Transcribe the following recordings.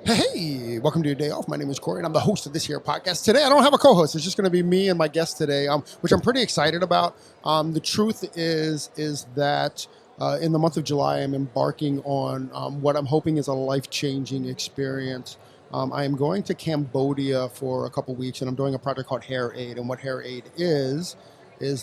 Hey, welcome to your day off. My name is Corey, and I'm the host of this here podcast. Today, I don't have a co-host. It's just going to be me and my guest today, which I'm pretty excited about. The truth is that in the month of July, I'm embarking on what I'm hoping is a life-changing experience. I am going to Cambodia for a couple weeks, and I'm doing a project called HairAid. And what HairAid is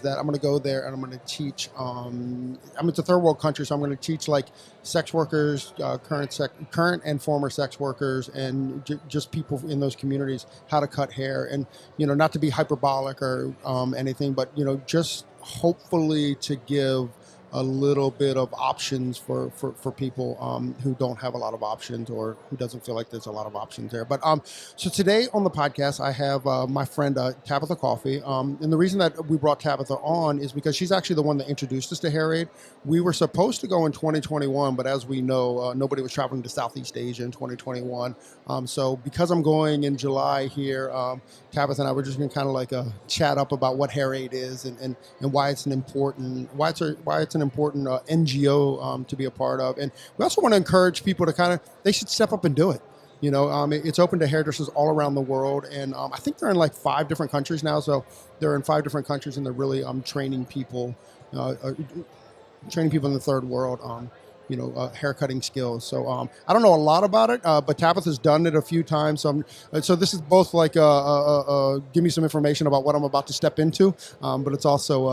that I'm going to go there and I'm going to teach. It's a third world country, so I'm going to teach like sex workers, current and former sex workers, and just people in those communities how to cut hair, and not to be hyperbolic or anything, but just hopefully to give a little bit of options for people who don't have a lot of options or who doesn't feel like there's a lot of options there. But so today on the podcast, I have my friend Tabatha Coffey. And the reason that we brought Tabatha on is because she's actually the one that introduced us to HairAid. We were supposed to go in 2021, but as we know, nobody was traveling to Southeast Asia in 2021. So because I'm going in July here, Tabatha and I were just going to kind of like chat up about what HairAid is and why it's an important important NGO to be a part of. And we also want to encourage people to they should step up and do it. It's open to hairdressers all around the world, and I think they're in like 5 different countries now. So they're in 5 different countries, and they're really training people in the third world haircutting skills. So I don't know a lot about it, but Tabatha's done it a few times. So this is both like give me some information about what I'm about to step into, but it's also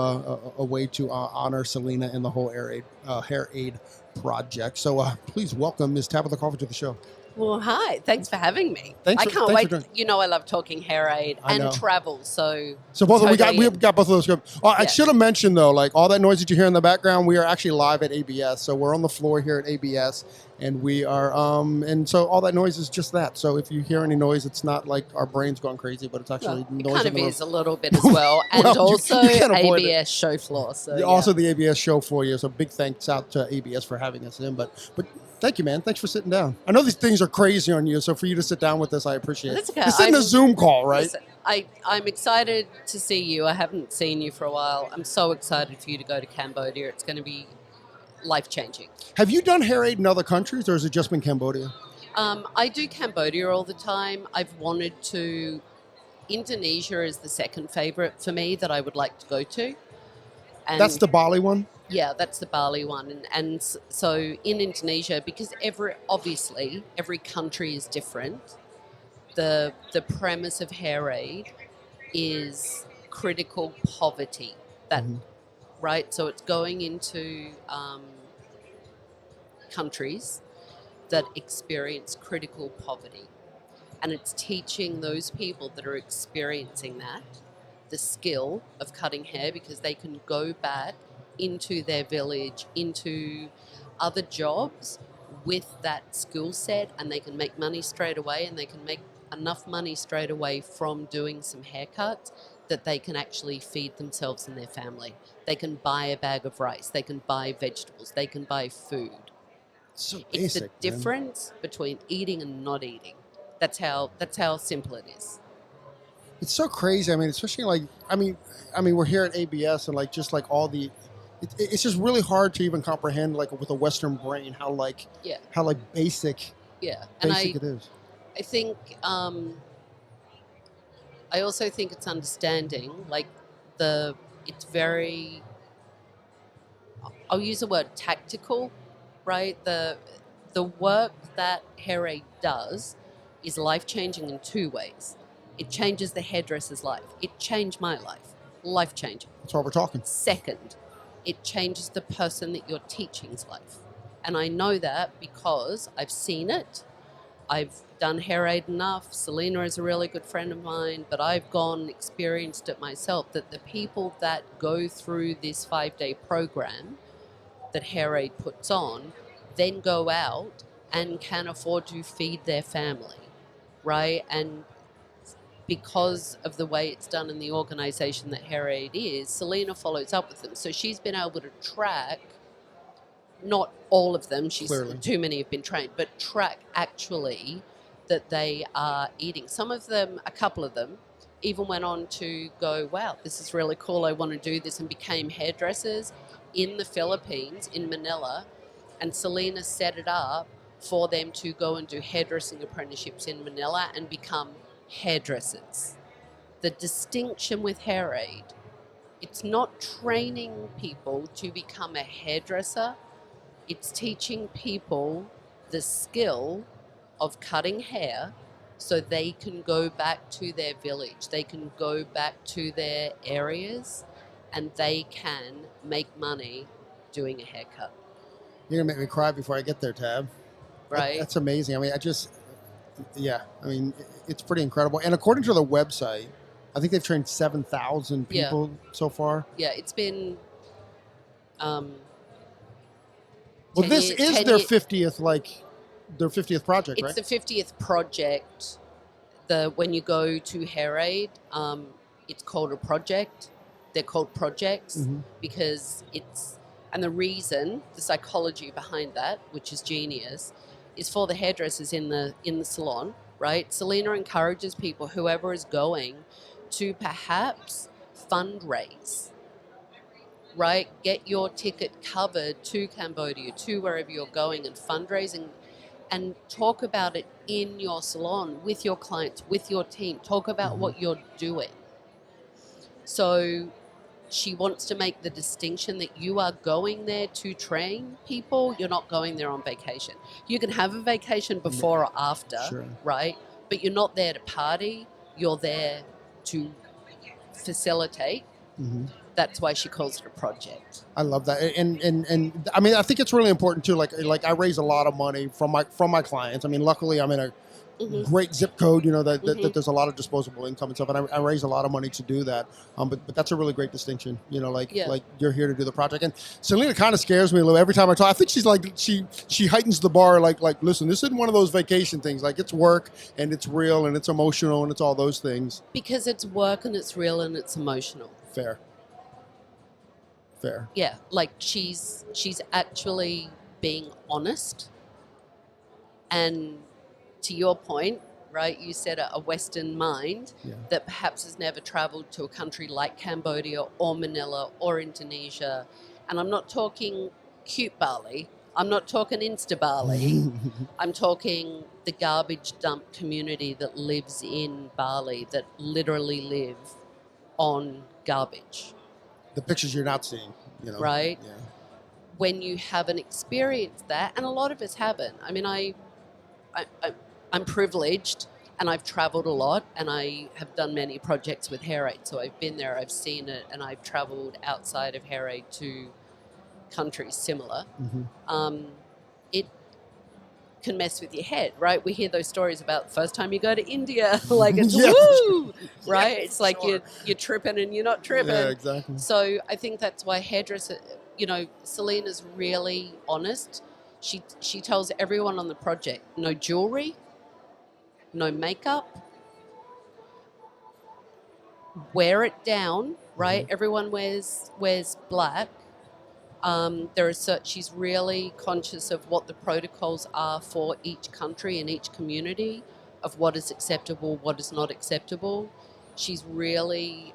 a way to honor Selena and the whole HairAid project. So please welcome Ms. Tabatha Coffey to the show. Well, hi. Thanks for having me. I can't wait. I love talking HairAid and travel. So both we've got both of those. I should have mentioned though, like all that noise that you hear in the background, we are actually live at ABS. So we're on the floor here at ABS, and we are and so all that noise is just that. So if you hear any noise, it's not like our brains going crazy, but it's actually noise. It kind of is a little bit as well, and also ABS show floor. So also the ABS show for you. So big thanks out to ABS for having us in, but. Thank you, man. Thanks for sitting down. I know these things are crazy on you, so for you to sit down with us, I appreciate it. Okay. This isn't a Zoom call, right? Listen, I'm excited to see you. I haven't seen you for a while. I'm so excited for you to go to Cambodia. It's going to be life-changing. Have you done HairAid in other countries, or has it just been Cambodia? I do Cambodia all the time. I've wanted to... Indonesia is the second favorite for me that I would like to go to. And that's the Bali one? Yeah, that's the Bali one. And so in Indonesia, because every country is different, the premise of HairAid is critical poverty. Right? So it's going into countries that experience critical poverty. And it's teaching those people that are experiencing that the skill of cutting hair, because they can go back into their village, into other jobs with that skill set, and they can make money straight away, and they can make enough money straight away from doing some haircuts that they can actually feed themselves and their family. They can buy a bag of rice, they can buy vegetables, they can buy food. So basic, it's the difference between eating and not eating. That's how simple it is. It's so crazy. I mean, especially like, we're here at ABS, and like just like all the, it's just really hard to even comprehend, like with a Western brain, how basic it is. I think I also think it's understanding, like it's very, I'll use the word tactical, right? The work that HairAid does is life-changing in 2 ways. It changes the hairdresser's life. It changed my life. Life-changing. That's why we're talking. Second, it changes the person that you're teaching's life. And I know that because I've seen it. I've done HairAid enough. Selena is a really good friend of mine, but I've gone and experienced it myself, that the people that go through this 5-day program that HairAid puts on then go out and can afford to feed their family, right? And because of the way it's done in the organization that HairAid is, Selena follows up with them. So she's been able to track, not all of them, too many have been trained, but track actually that they are eating. Some of them, a couple of them, even went on to go, wow, this is really cool, I want to do this, and became hairdressers in the Philippines, in Manila. And Selena set it up for them to go and do hairdressing apprenticeships in Manila and become hairdressers. The distinction with HairAid, it's not training people to become a hairdresser. It's teaching people the skill of cutting hair so they can go back to their village, they can go back to their areas, and they can make money doing a haircut. You're gonna make me cry before I get there, Tab. Right? That's amazing. I mean, it's pretty incredible. And according to the website, I think they've trained 7,000 people so far. Yeah, it's been. Well, this is their 50th, their 50th project, right? It's the 50th project. When you go to HairAid, it's called a project. They're called projects because and the reason, the psychology behind that, which is genius, is for the hairdressers in the salon, right? Selena encourages people, whoever is going, to perhaps fundraise, right? Get your ticket covered to Cambodia, to wherever you're going, and fundraising, and talk about it in your salon, with your clients, with your team. Talk about what you're doing. So she wants to make the distinction that you are going there to train people. You're not going there on vacation. You can have a vacation before or after, right? But you're not there to party. You're there to facilitate. That's why she calls it a project. I love that, and I mean, I think it's really important too. Like I raise a lot of money from my clients. I mean, luckily I'm in a great zip code, that there's a lot of disposable income and stuff, and I raise a lot of money to do that. But that's a really great distinction, like you're here to do the project. And Selena kind of scares me a little every time I talk. I think she's like, she heightens the bar, like listen, this isn't one of those vacation things. Like, it's work and it's real and it's emotional and it's all those things. Because it's work and it's real and it's emotional. Fair. Yeah, like she's actually being honest. And to your point, right, you said a Western mind that perhaps has never traveled to a country like Cambodia or Manila or Indonesia. And I'm not talking cute Bali. I'm not talking Insta Bali. I'm talking the garbage dump community that lives in Bali, that literally live on garbage. The pictures you're not seeing, Right? Yeah. When you haven't experienced that, and a lot of us haven't. I mean, I'm privileged, and I've traveled a lot, and I have done many projects with HairAid. So I've been there, I've seen it, and I've traveled outside of HairAid to countries similar. It can mess with your head, right? We hear those stories about the first time you go to India, like it's woo, right? It's like you're tripping and you're not tripping. Yeah, exactly. So I think that's why hairdresser, Selena's really honest. She tells everyone on the project, no jewelry, no makeup, wear it down, right? Everyone wears black. She's really conscious of what the protocols are for each country and each community, of what is acceptable, what is not acceptable. She's really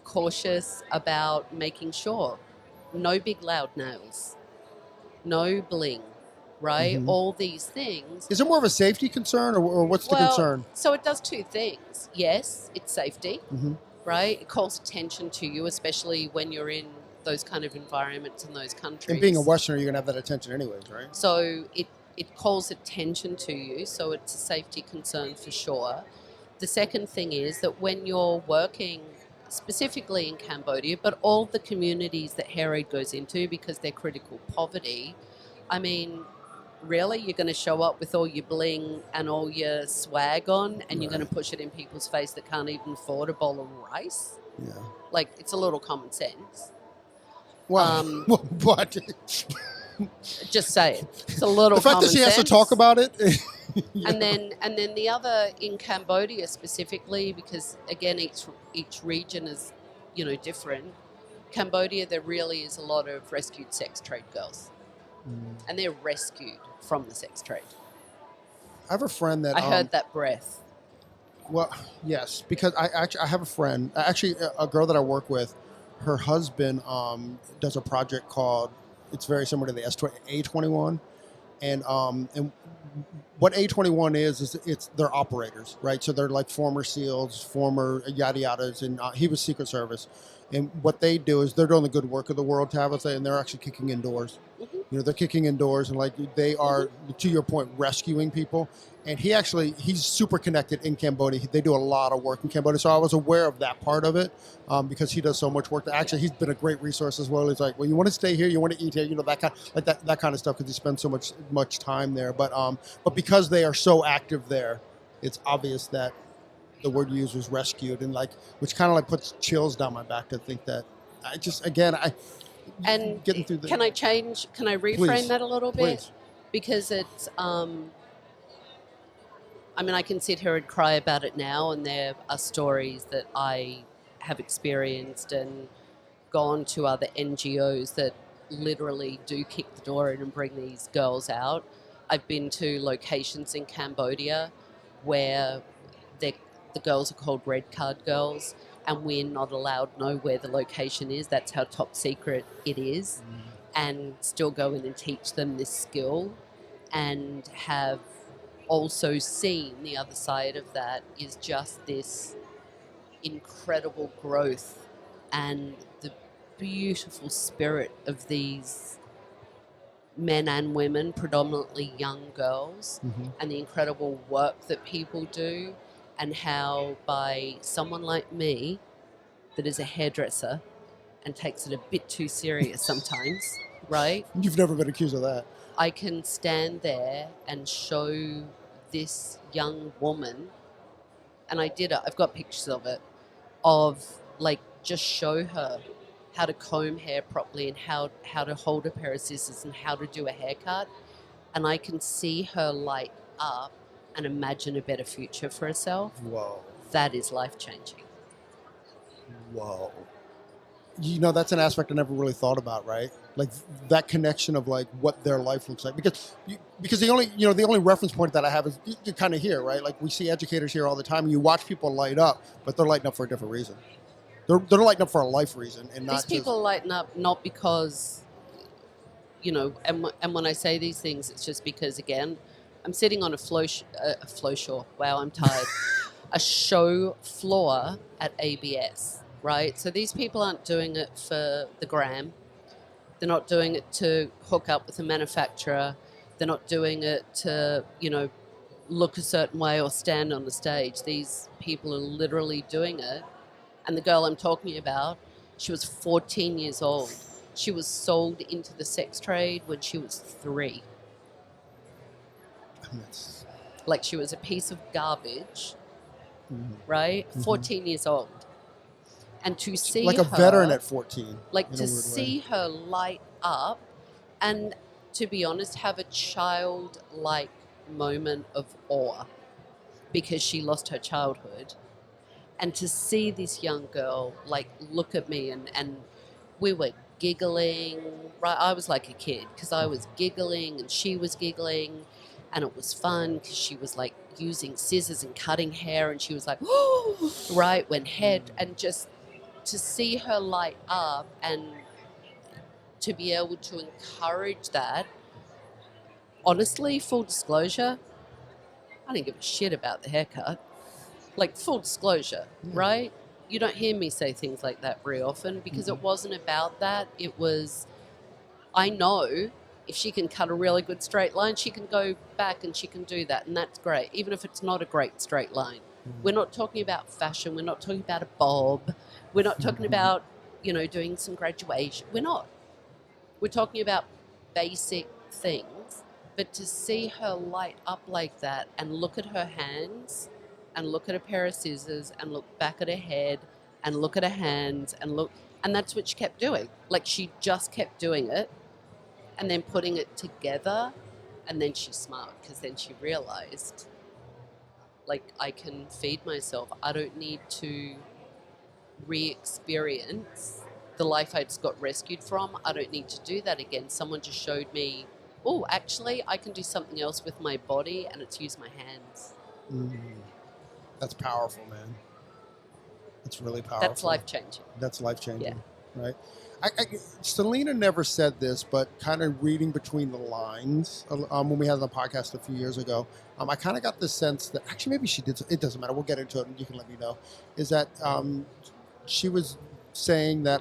cautious about making sure no big loud nails, no bling, right? All these things. Is it more of a safety concern, or what's the concern? So it does two things. Yes, it's safety, right? It calls attention to you, especially when you're in those kind of environments in those countries. And being a Westerner, you're going to have that attention anyways, right? So it calls attention to you, so it's a safety concern for sure. The second thing is that when you're working specifically in Cambodia, but all the communities that HairAid goes into, because they're critical poverty, I mean, really, you're going to show up with all your bling and all your swag on, and you're going to push it in people's face that can't even afford a bowl of rice? Yeah. Like, it's a little common sense. Well, what? Just say it. It's a little the fact common that she has to sense. talk about it. And then the other, in Cambodia specifically, because again each region is different. Cambodia, there really is a lot of rescued sex trade girls, and they're rescued from the sex trade. I have a friend that I heard that breath. Well, yes, because I have a friend, actually a girl that I work with. Her husband does a project called, it's very similar to the A21, And what A21 is they're operators, right? So they're like former SEALs, former yada yadas, and he was Secret Service. And what they do is they're doing the good work of the world, Tabitha, and they're actually kicking in doors. They're kicking in doors, and like they are, to your point, rescuing people. And he's super connected in Cambodia. They do a lot of work in Cambodia, so I was aware of that part of it because he does so much work. Actually, he's been a great resource as well. He's like, well, you want to stay here, you want to eat here, that kind of stuff because he spends so much time there. But because they are so active there, it's obvious that the word you used was rescued, and which kind of puts chills down my back to think that. And getting through the. Can I reframe Please. that a little bit? Please. Because it's, I can sit here and cry about it now, and there are stories that I have experienced and gone to other NGOs that literally do kick the door in and bring these girls out. I've been to locations in Cambodia where the girls are called red card girls, and we're not allowed to know where the location is. That's how top secret it is. And still go in and teach them this skill, and have also seen the other side of that is just this incredible growth and the beautiful spirit of these men and women, predominantly young girls, and the incredible work that people do, and how by someone like me that is a hairdresser and takes it a bit too serious sometimes, right? You've never been accused of that. I can stand there and show this young woman, and I did it, I've got pictures of it, just show her how to comb hair properly and how to hold a pair of scissors and how to do a haircut. And I can see her light up and imagine a better future for herself. Whoa. That is life-changing. Whoa. That's an aspect I never really thought about, right? Like that connection of what their life looks like. Because the only reference point that I have is you kind of hear, right? Like we see educators here all the time, and you watch people light up, but they're lighting up for a different reason. They're lighting up for a life reason, and not these people lighten up not because, and when I say these things, it's just because, again, I'm sitting on a flow shore. Wow, I'm tired. A show floor at ABS, right? So these people aren't doing it for the gram. They're not doing it to hook up with a manufacturer. They're not doing it to, look a certain way or stand on the stage. These people are literally doing it. And the girl I'm talking about, she was 14 years old. She was sold into the sex trade when she was 3. She was a piece of garbage, right? 14 years old. And to see like a her, veteran at 14. To see her light up, and to be honest, have a childlike moment of awe because she lost her childhood. And to see this young girl look at me, and we were giggling, right? I was like a kid because I was giggling and she was giggling, and it was fun because she was using scissors and cutting hair, and she was like, oh, right, and just to see her light up and to be able to encourage that. Honestly, full disclosure, I didn't give a shit about the haircut. Full disclosure, right? You don't hear me say things like that very often because it wasn't about that. It was, I know if she can cut a really good straight line, she can go back and she can do that, and that's great, even if it's not a great straight line. We're not talking about fashion. We're not talking about a bob. We're not talking about, doing some graduation. We're not. We're talking about basic things. But to see her light up like that and look at her hands and look at a pair of scissors and look back at her head and look at her hands and that's what she kept doing. She just kept doing it and then putting it together, and then she smiled because then she realized, I can feed myself. I don't need to re-experience the life I just got rescued from. I don't need to do that again. Someone just showed me, oh, actually, I can do something else with my body, and it's use my hands. That's powerful, man. That's really powerful. That's life-changing. That's life-changing. Yeah. right? Selena never said this, but kind of reading between the lines when we had the podcast a few years ago, I kind of got the sense that actually maybe she did. It doesn't matter. We'll get into it, and you can let me know. Is that she was saying that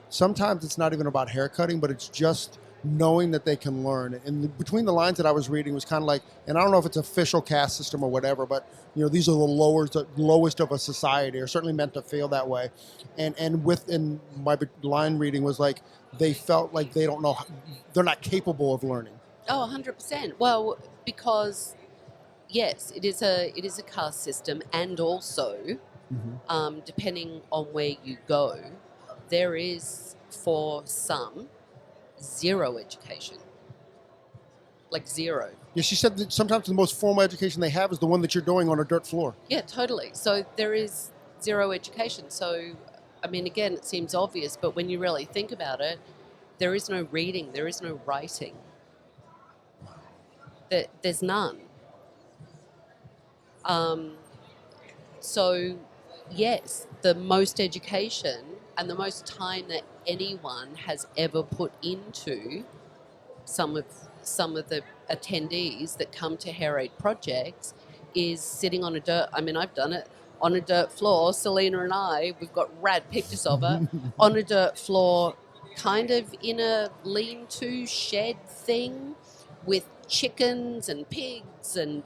sometimes it's not even about haircutting, but it's just knowing that they can learn. And between the lines that I was reading was kind of like, and I don't know if it's official caste system or whatever, but these are the lowest of a society, or certainly meant to feel that way. And within my line reading was like they felt like they don't know, they're not capable of learning. Oh, 100%. Well, because yes, it is a caste system, and also depending on where you go, there is for some zero education, like zero. Yeah, she said that sometimes the most formal education they have is the one that you're doing on a dirt floor. Yeah, totally. So there is zero education. So, I mean, again, it seems obvious, but when you really think about it, there is no reading, there is no writing. There's none. So, yes, the most education and the most time that anyone has ever put into some of the attendees that come to HairAid projects is sitting on I've done it, on a dirt floor. Selena and I, we've got rad pictures of it, on a dirt floor, kind of in a lean-to shed thing with chickens and pigs and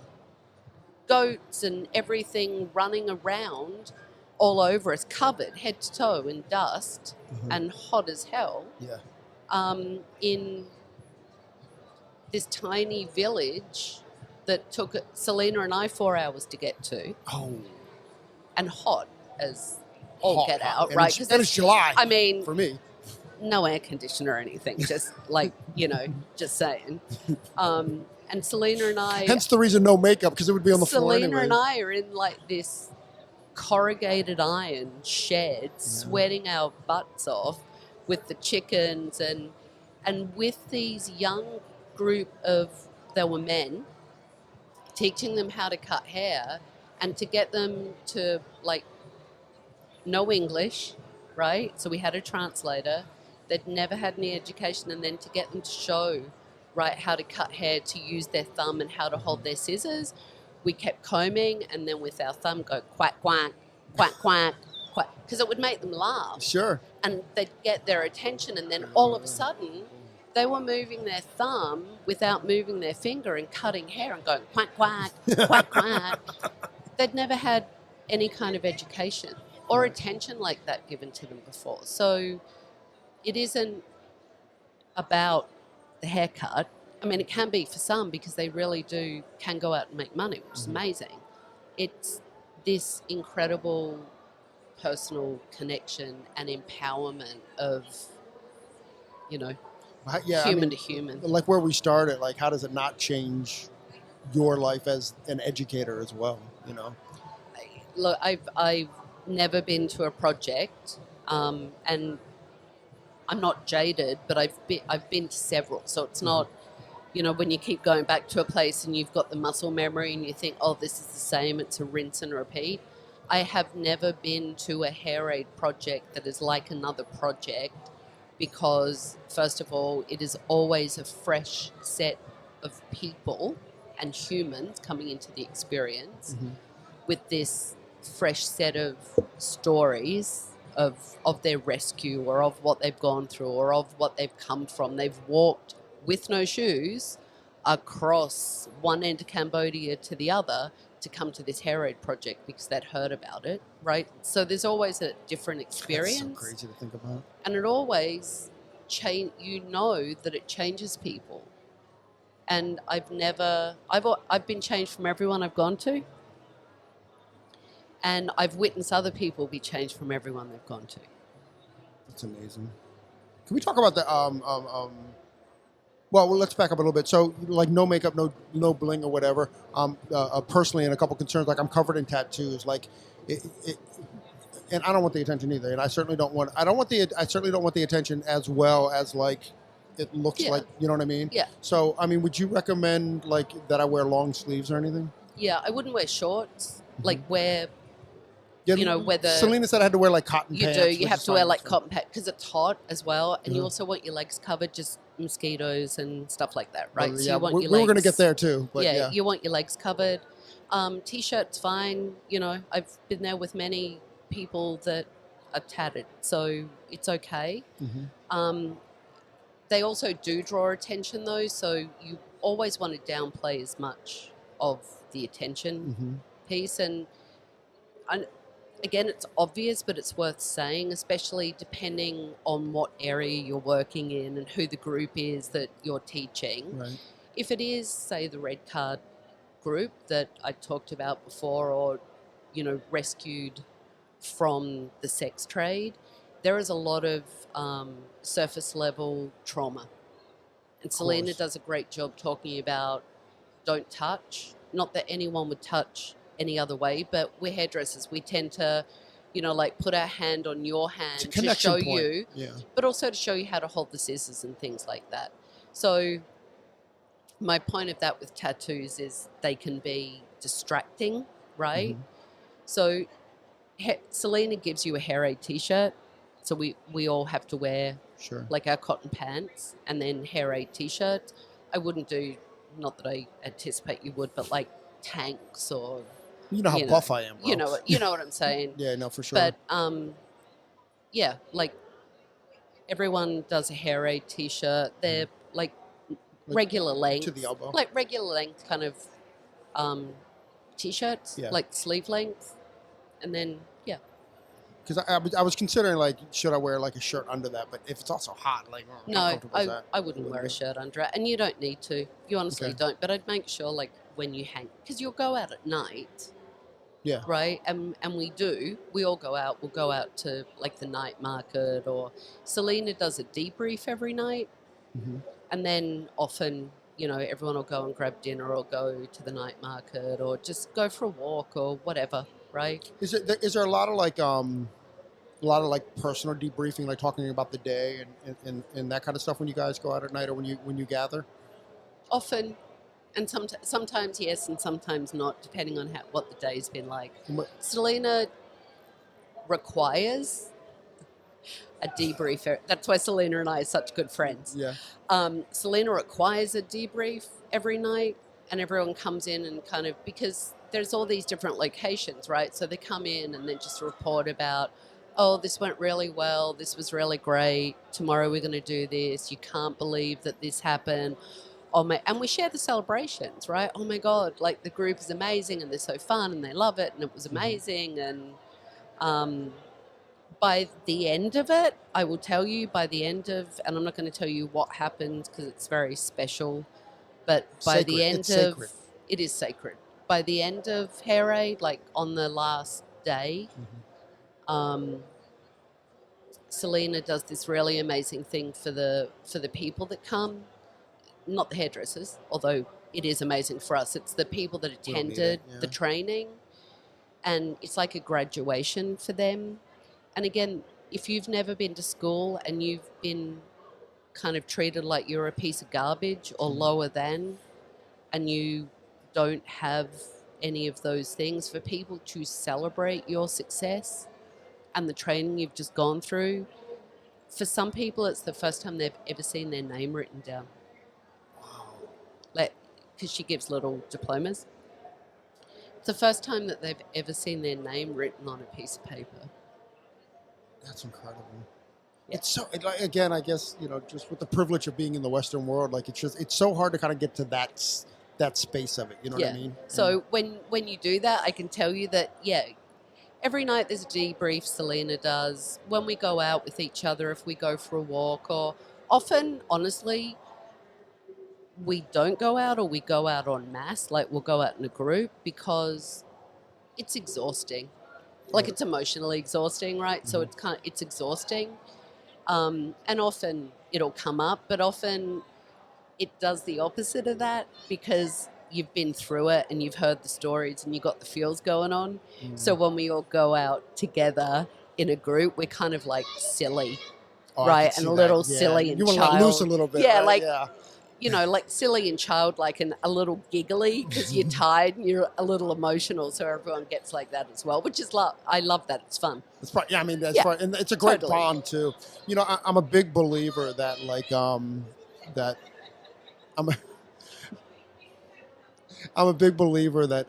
goats and everything running around all over us, covered head to toe in dust and hot as hell. Yeah. In this tiny village that took Selena and I 4 hours to get to. Oh. And hot as all get out, and right? Because it's July. I mean, for me, no air conditioner or anything. Just like just saying. And Selena and I. Hence the reason no makeup, because it would be on the floor anyway. Selena and I are in like this corrugated iron shed, sweating our butts off with the chickens and with these young group of, they were men, teaching them how to cut hair and to get them to like know English, right? So we had a translator. They'd never had any education, and then to get them to show, right, how to cut hair, to use their thumb and how to hold their scissors. We kept combing, and then with our thumb go quack, quack, quack, quack, quack, because it would make them laugh. Sure. And they'd get their attention, and then all of a sudden they were moving their thumb without moving their finger and cutting hair and going quack, quack, quack, quack. They'd never had any kind of education or attention like that given to them before. So it isn't about the haircut. I mean, it can be for some because they really can go out and make money, which is amazing. It's this incredible personal connection and empowerment of, human to human. Like where we started, like how does it not change your life as an educator as well, Look, I've never been to a project, and I'm not jaded, but I've been to several. So it's not, when you keep going back to a place and you've got the muscle memory and you think, oh, this is the same, it's a rinse and repeat. I have never been to a HairAid project that is like another project because, first of all, it is always a fresh set of people and humans coming into the experience with this fresh set of stories of their rescue or of what they've gone through or of what they've come from. They've walked with no shoes across one end of Cambodia to the other to come to this HairAid project because they'd heard about it, right? So there's always a different experience. That's so crazy to think about. And it always that it changes people. And I've been changed from everyone I've gone to. And I've witnessed other people be changed from everyone they've gone to. That's amazing. Can we talk about the well, let's back up a little bit. So, like, no makeup, no bling or whatever. Personally, and a couple concerns, like I'm covered in tattoos. Like, and I don't want the attention either. And I certainly don't want. I certainly don't want the attention as well as like it looks like. You know what I mean? Yeah. So, I mean, would you recommend like that I wear long sleeves or anything? Yeah, I wouldn't wear shorts. Like wear Yeah, you know, whether Selena said I had to wear like cotton you pants. do, you which have is to wear fine, like so. cotton pants because it's hot as well, and you Mhm. also want your legs covered, just mosquitoes and stuff like that, right? But, So yeah, you want we your were legs. going to get there too, but Yeah, yeah. you want your legs covered. T-shirt's fine. You know, I've been there with many people that are tattered, so it's okay. Mm-hmm. They also do draw attention though, so you always want to downplay as much of the attention Mm-hmm. piece. And again, it's obvious, but it's worth saying, especially depending on what area you're working in and who the group is that you're teaching. Right. If it is, say, the red card group that I talked about before, or, you know, rescued from the sex trade, there is a lot of surface level trauma. And Selena does a great job talking about don't touch. Not that anyone would touch any other way, but we're hairdressers. We tend to, you know, like put our hand on your hand to show point. you, Yeah. but also to show you how to hold the scissors and things like that. So my point of that with tattoos is they can be distracting, right? Mhm. So Selena gives you a HairAid t-shirt, so we all have to wear Sure. like our cotton pants and then HairAid t-shirts. I wouldn't do, not that I anticipate you would, but like tanks or You know how buff I am, bro. you know what I'm saying. Yeah, no, for sure. But yeah, like everyone does a HairAid t-shirt. They're like regular length to the elbow. like regular length kind of t-shirts, Yeah. like sleeve length, and then yeah. Because I was considering, like, should I wear like a shirt under that? But if it's also hot, like, how No, comfortable is that? I wouldn't wear a shirt under it, and you don't need to. You honestly Okay. don't. But I'd make sure, like, when you hang, because you'll go out at night, Yeah. right? And we all go out. We'll go out to like the night market, or Selena does a debrief every night, Mm-hmm. and then often, you know, everyone will go and grab dinner, or go to the night market, or just go for a walk, or whatever, right? Is there a lot of like personal debriefing, like talking about the day and that kind of stuff when you guys go out at night or when you gather? Often. And sometimes yes, and sometimes not, depending on what the day's been like. Selena requires a debrief. That's why Selena and I are such good friends. Yeah. Selena requires a debrief every night, and everyone comes in and kind of, because there's all these different locations, right? So they come in and then just report about, oh, this went really well. This was really great. Tomorrow we're going to do this. You can't believe that this happened. Oh my, and we share the celebrations, right? Oh my God, like the group is amazing and they're so fun and they love it and it was amazing. And by the end of it, I will tell you and I'm not going to tell you what happened because it's very special, but by the end of, it is sacred. By the end of HairAid, like on the last day, Selena does this really amazing thing for the people that come. Not the hairdressers, although it is amazing for us. It's the people that attended the training, and it's like a graduation for them. And again, if you've never been to school and you've been kind of treated like you're a piece of garbage or lower than, and you don't have any of those things, for people to celebrate your success and the training you've just gone through, for some people it's the first time they've ever seen their name written down. Like, because she gives little diplomas. It's the first time that they've ever seen their name written on a piece of paper. That's incredible. Yeah. It's so, again, I guess, you know, just with the privilege of being in the Western world, like it's so hard to kind of get to that space of it. You know what I mean? So when you do that, I can tell you that, every night there's a debrief Selena does. When we go out with each other, if we go for a walk, or often, honestly, we don't go out, or we go out en masse, like we'll go out in a group, because it's exhausting. Like, it's emotionally exhausting, right? So it's exhausting. And often it'll come up, but often it does the opposite of that, because you've been through it and you've heard the stories and you've got the feels going on. So when we all go out together in a group, we're kind of like silly, right? And a little silly and you want to child. let loose a little bit, Yeah, right? like, like silly and childlike and a little giggly because you're tired and you're a little emotional. So everyone gets like that as well, which is love. I love that. It's fun. It's fun. Yeah, I mean, that's Yeah, fun. And it's a great totally. bond, too. I'm a big believer that, that I'm a, I'm a big believer that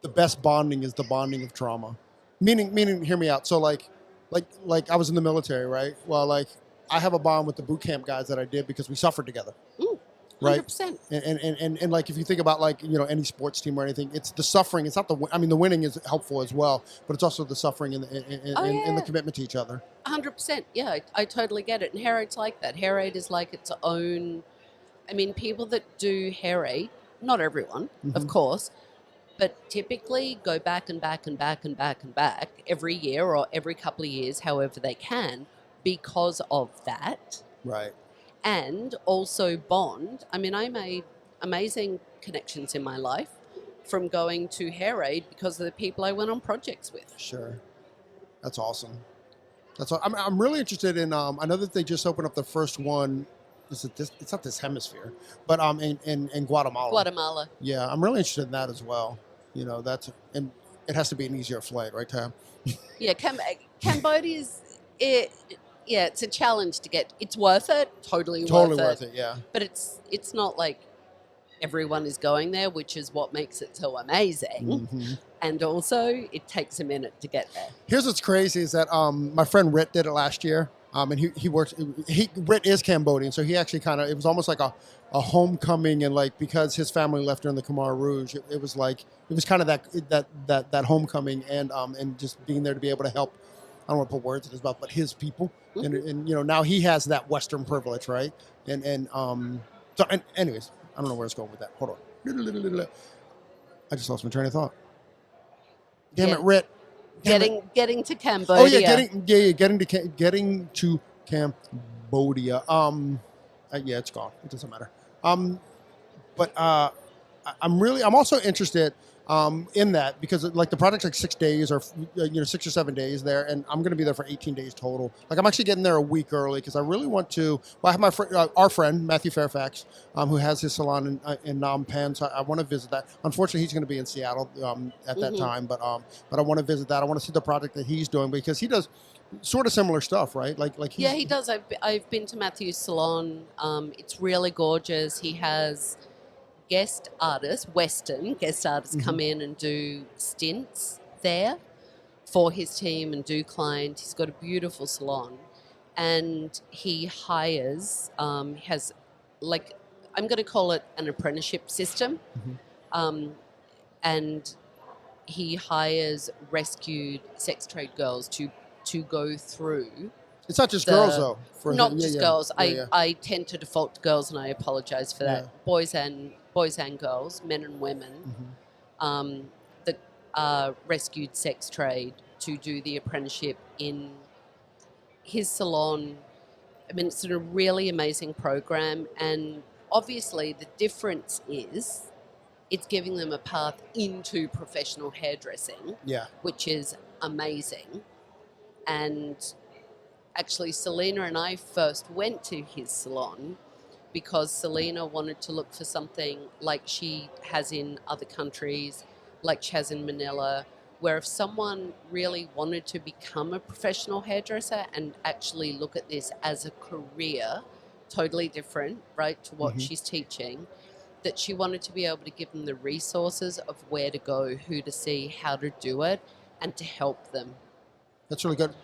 the best bonding is the bonding of trauma. Meaning, hear me out. So like I was in the military, right? Well, like I have a bond with the boot camp guys that I did because we suffered together, Mm, right? 100%. And like if you think about like any sports team or anything, it's the suffering. It's not I mean the winning is helpful as well, but it's also the suffering and Oh, and the yeah. commitment to each other. 100%. Yeah, I totally get it. And HairAid's like that. HairAid is like its own. I mean, people that do HairAid, not everyone, of course, but typically go back and back and back and back and back every year or every couple of years, however they can, because of that. Right. And also bond. I mean, I made amazing connections in my life from going to HairAid because of the people I went on projects with. Sure. That's awesome. I'm really interested in. I know that they just opened up the first one. Is it this? It's not this hemisphere, but in Guatemala. Guatemala. Yeah, I'm really interested in that as well. And it has to be an easier flight, right, Tam? Yeah, Cambodia's it's a challenge to get. It's worth it, totally worth it. Yeah. But it's not like everyone is going there, which is what makes it so amazing. Mm-hmm. And also, it takes a minute to get there. Here's what's crazy is that my friend Rit did it last year. And he works. Rit is Cambodian, so he actually it was almost like a homecoming, and like because his family left during the Khmer Rouge, it was kind of that homecoming, and just being there to be able to help. I don't want to put words in his mouth, but his people, and now he has that Western privilege, right? Anyways, I don't know where it's going with that. Hold on, I just lost my train of thought. Damn it, Rit. Getting to Cambodia. Oh yeah, getting to Cambodia. Yeah, it's gone. It doesn't matter. But I'm also interested in that because like the project's like 6 days or 6 or 7 days there, and I'm going to be there for 18 days total. Like I'm actually getting there a week early because I really want to. Well, I have our friend Matthew Fairfax, who has his salon in Phnom Penh, so I want to visit that. Unfortunately, he's going to be in Seattle at that time, but I want to visit that. I want to see the project that he's doing because he does sort of similar stuff, right? Yeah, he does. I've been to Matthew's salon. It's really gorgeous. He has Western guest artists come in and do stints there for his team and do client. He's got a beautiful salon, and he hires has like I'm going to call it an apprenticeship system, and he hires rescued sex trade girls to go through. It's not just girls though. Not just girls. I tend to default to girls, and I apologize for that. Yeah. Boys and girls, men and women, that rescued sex trade to do the apprenticeship in his salon. I mean, it's a really amazing program, and obviously the difference is it's giving them a path into professional hairdressing, which is amazing. And actually, Selena and I first went to his salon because Selena wanted to look for something like she has in other countries, like she has in Manila, where if someone really wanted to become a professional hairdresser and actually look at this as a career, totally different, right, to what she's teaching, that she wanted to be able to give them the resources of where to go, who to see, how to do it, and to help them. That's really good.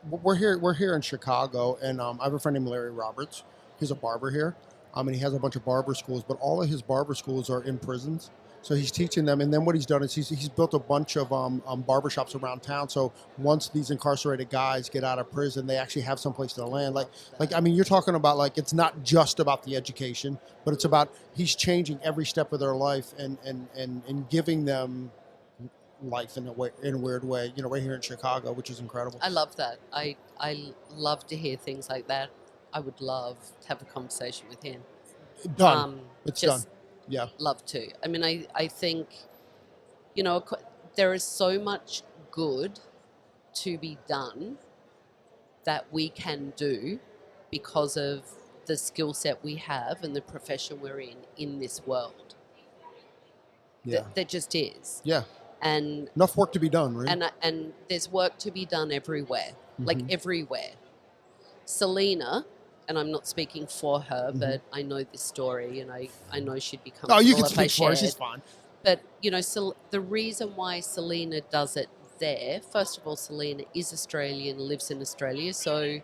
We're here in Chicago, and I have a friend named Larry Roberts. He's a barber here, and he has a bunch of barber schools, but all of his barber schools are in prisons. So he's teaching them, and then what he's done is he's built a bunch of barbershops around town. So once these incarcerated guys get out of prison, they actually have someplace to land. Like I mean, you're talking about like it's not just about the education, but it's about he's changing every step of their life and giving them life in a weird way, right here in Chicago, which is incredible. I love that. I love to hear things like that. I would love to have a conversation with him. Done. It's done. Yeah. Love to. I mean, I think, there is so much good to be done that we can do because of the skill set we have and the profession we're in this world. Yeah. There just is. Yeah. And Enough work to be done, right? and there's work to be done everywhere, like everywhere. Selena, and I'm not speaking for her, but I know this story, and I know she'd be comfortable you can if I speak for her. shared. She's fine. But, you know, the reason why Selena does it there, first of all, Selena is Australian, lives in Australia. So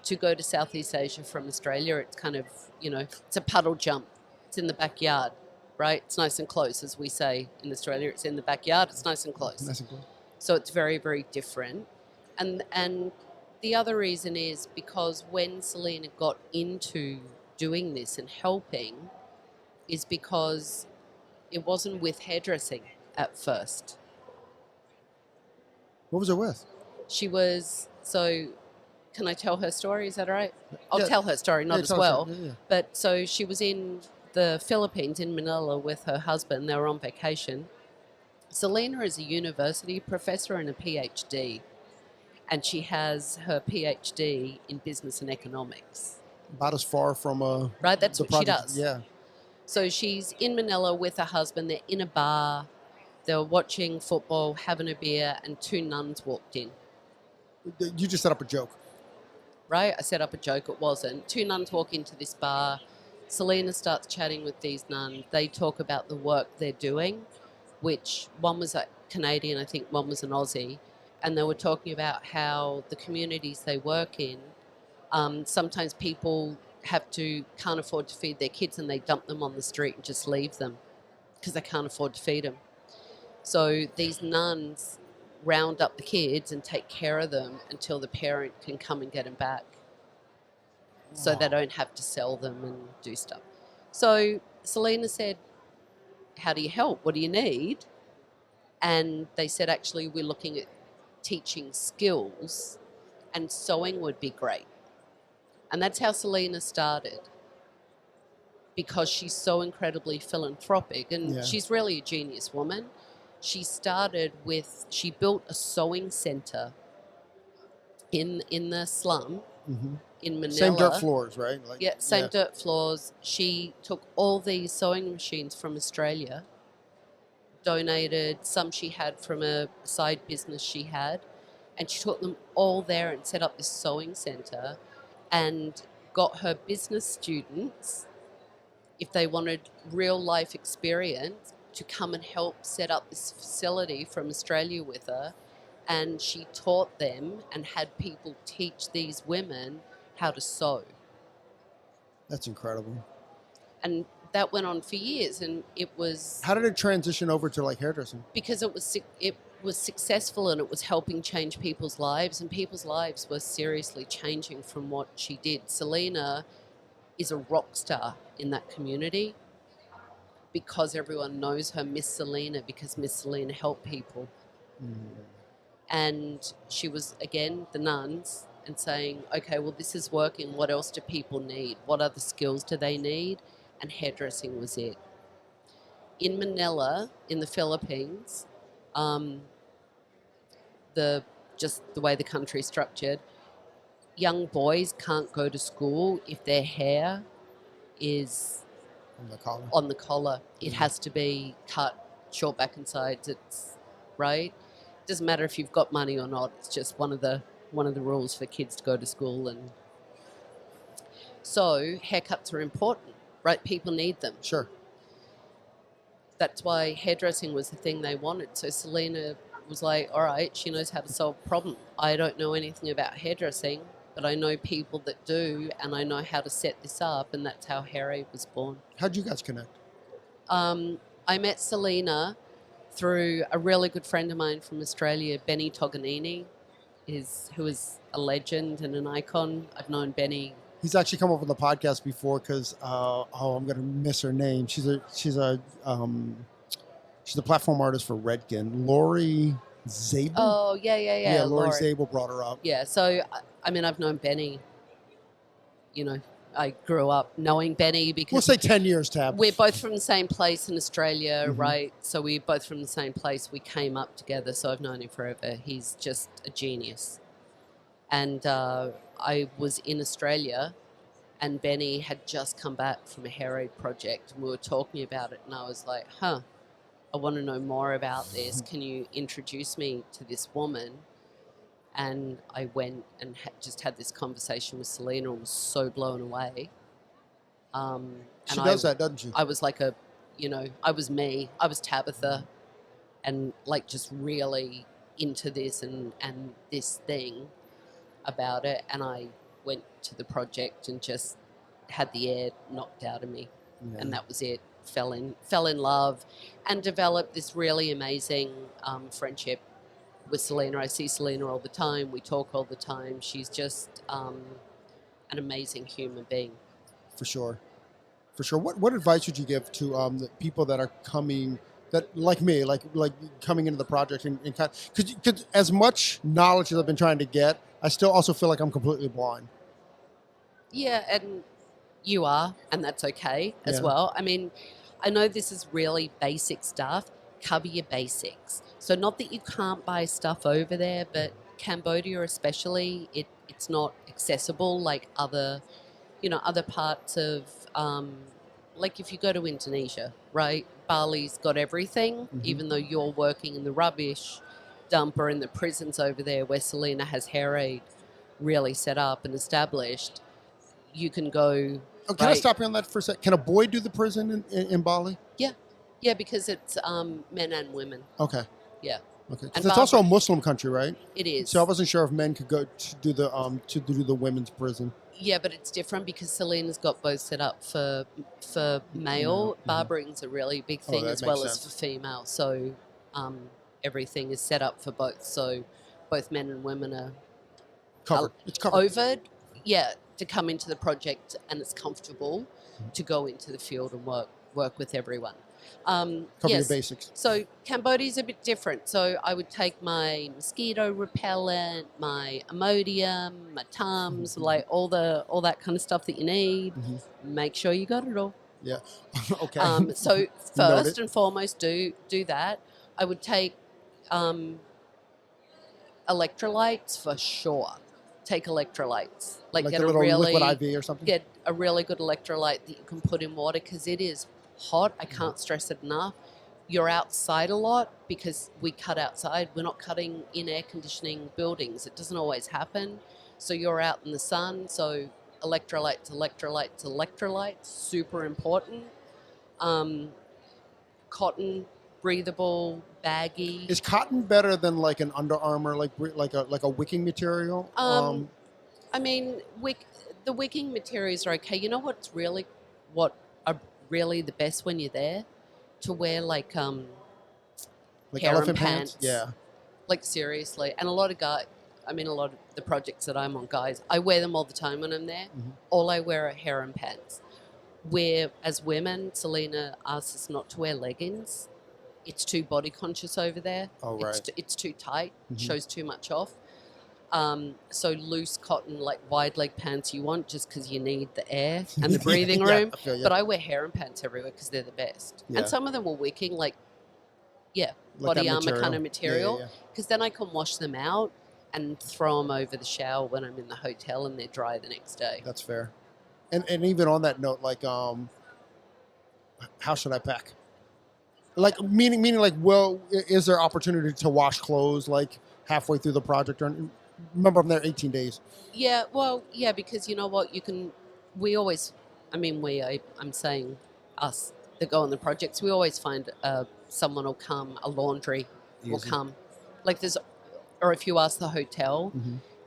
to go to Southeast Asia from Australia, it's kind of, you know, it's a puddle jump. It's in the backyard, right? It's nice and close, as we say in Australia. It's in the backyard. It's nice and close. Nice and close. So it's very, very different. And the other reason is because when Selena got into doing this and helping is because it wasn't with hairdressing at first. What was it with? She was, so can I tell her story? Is that all right? I'll tell her story, not as tell well. us. Yeah. But so she was in the Philippines, in Manila, with her husband. They were on vacation. Selena is a university professor and a PhD. And she has her PhD in business and economics. About as far from right, that's the what she project. does. Yeah. So she's in Manila with her husband. They're in a bar. They were watching football, having a beer, and two nuns walked in. You just set up a joke. Right? I set up a joke. It wasn't. Two nuns walk into this bar. Selena starts chatting with these nuns. They talk about the work they're doing, which one was a Canadian, I think one was an Aussie. And they were talking about how the communities they work in, sometimes people can't afford to feed their kids and they dump them on the street and just leave them because they can't afford to feed them. So these nuns round up the kids and take care of them until the parent can come and get them back. So they don't have to sell them and do stuff. So Selena said, how do you help? What do you need? And they said, actually, we're looking at teaching skills and sewing would be great. And that's how Selena started, because she's so incredibly philanthropic and she's really a genius woman. She built a sewing center in the slum in Manila. Same dirt floors, right? Same dirt floors. She took all these sewing machines from Australia, donated some she had from a side business she had, and she took them all there and set up this sewing center and got her business students, if they wanted real life experience, to come and help set up this facility from Australia with her. And she taught them and had people teach these women how to sew. That's incredible. And that went on for years, and it was... How did it transition over to like hairdressing? Because it was successful and it was helping change people's lives, and people's lives were seriously changing from what she did. Selena is a rock star in that community because everyone knows her, Miss Selena, because Miss Selena helped people. And she was, again, the nuns, and saying, okay, well, this is working. What else do people need? What other skills do they need? And hairdressing was it. In Manila, in the Philippines, just the way the country's structured, young boys can't go to school if their hair is on the collar. It has to be cut short back and sides. It's right. It doesn't matter if you've got money or not. It's just one of the rules for kids to go to school. And so haircuts are important, right? People need them. Sure. That's why hairdressing was the thing they wanted. So Selena was like, all right, she knows how to solve a problem. I don't know anything about hairdressing, but I know people that do, and I know how to set this up, and that's how HairAid was born. How'd you guys connect? I met Selena through a really good friend of mine from Australia, Benny Toganini, who is a legend and an icon. I've known Benny. He's actually come up on the podcast before because I'm gonna miss her name. She's a platform artist for Redken. Lori Zabel. Oh yeah. Yeah, Lori Zabel brought her up. Yeah, so I mean, I've known Benny. You know, I grew up knowing Benny because... We'll say 10 years, Tab. We're both from the same place in Australia, right? So we're both from the same place. We came up together, so I've known him forever. He's just a genius. And I was in Australia, and Benny had just come back from a HairAid project, and we were talking about it, and I was like, I want to know more about this. Can you introduce me to this woman? And I went and just had this conversation with Selena and was so blown away. She does that, doesn't she? I was like I was me. I was Tabatha, and like just really into this and this thing about it. And I went to the project and just had the air knocked out of me, and that was it. Fell in love, and developed this really amazing friendship with Selena. I see Selena all the time. We talk all the time. She's just an amazing human being. For sure. What advice would you give to the people that are coming, that like me, like coming into the project and kind of, because as much knowledge as I've been trying to get, I still also feel like I'm completely blind. Yeah, and you are, and that's okay as Yeah. well. I mean, I know this is really basic stuff. Cover your basics. So not that you can't buy stuff over there, but Cambodia especially, it's not accessible like other parts of, like if you go to Indonesia, right? Bali's got everything, even though you're working in the rubbish dumper in the prisons over there where Selena has HairAid really set up and established. You can go. Oh, can I stop you on that for a sec? Can a boy do the prison in Bali? Yeah, because it's men and women. Okay. Yeah. Okay. And It's also a Muslim country, right? It is. So I wasn't sure if men could go to do the women's prison. Yeah, but it's different because Selena's got both set up for male. Barbering's a really big thing as well as for female. So everything is set up for both. So both men and women are covered. It's covered. Over, yeah, to come into the project, and it's comfortable to go into the field and work with everyone. Cover your basics. So Cambodia's a bit different. So I would take my mosquito repellent, my Imodium, my Tums, like all that kind of stuff that you need. Make sure you got it all. Yeah. Okay. So first and foremost, do that. I would take electrolytes for sure. Take electrolytes. Like get a little liquid IV or something? Get a really good electrolyte that you can put in water because it is hot. I can't stress it enough. You're outside a lot because we cut outside. We're not cutting in air conditioning buildings. It doesn't always happen. So you're out in the sun. So electrolytes, super important. Cotton, breathable, baggy. Is cotton better than like an Under Armour, like a wicking material? I mean, the wicking materials are okay. You know what are really the best when you're there? To wear like harem elephant pants? Yeah. Like seriously. And a lot of the projects that I'm on, guys, I wear them all the time when I'm there. All I wear are harem pants. Where as women, Selena asks us not to wear leggings. It's too body conscious over there. Oh, right. It's too tight. Shows too much off. So loose cotton, like wide leg pants you want just because you need the air and the breathing room. But I wear harem pants everywhere because they're the best. And some of them were wicking, like body armor kind of material. Because then I can wash them out and throw them over the shower when I'm in the hotel and they're dry the next day. That's fair. And even on that note, like, how should I pack? Like meaning like, well, is there opportunity to wash clothes like halfway through the project? Or remember, I'm there 18 days. Yeah, well, yeah, because you know what, I'm saying us that go on the projects, we always find someone will come, a laundry will come. Like or if you ask the hotel,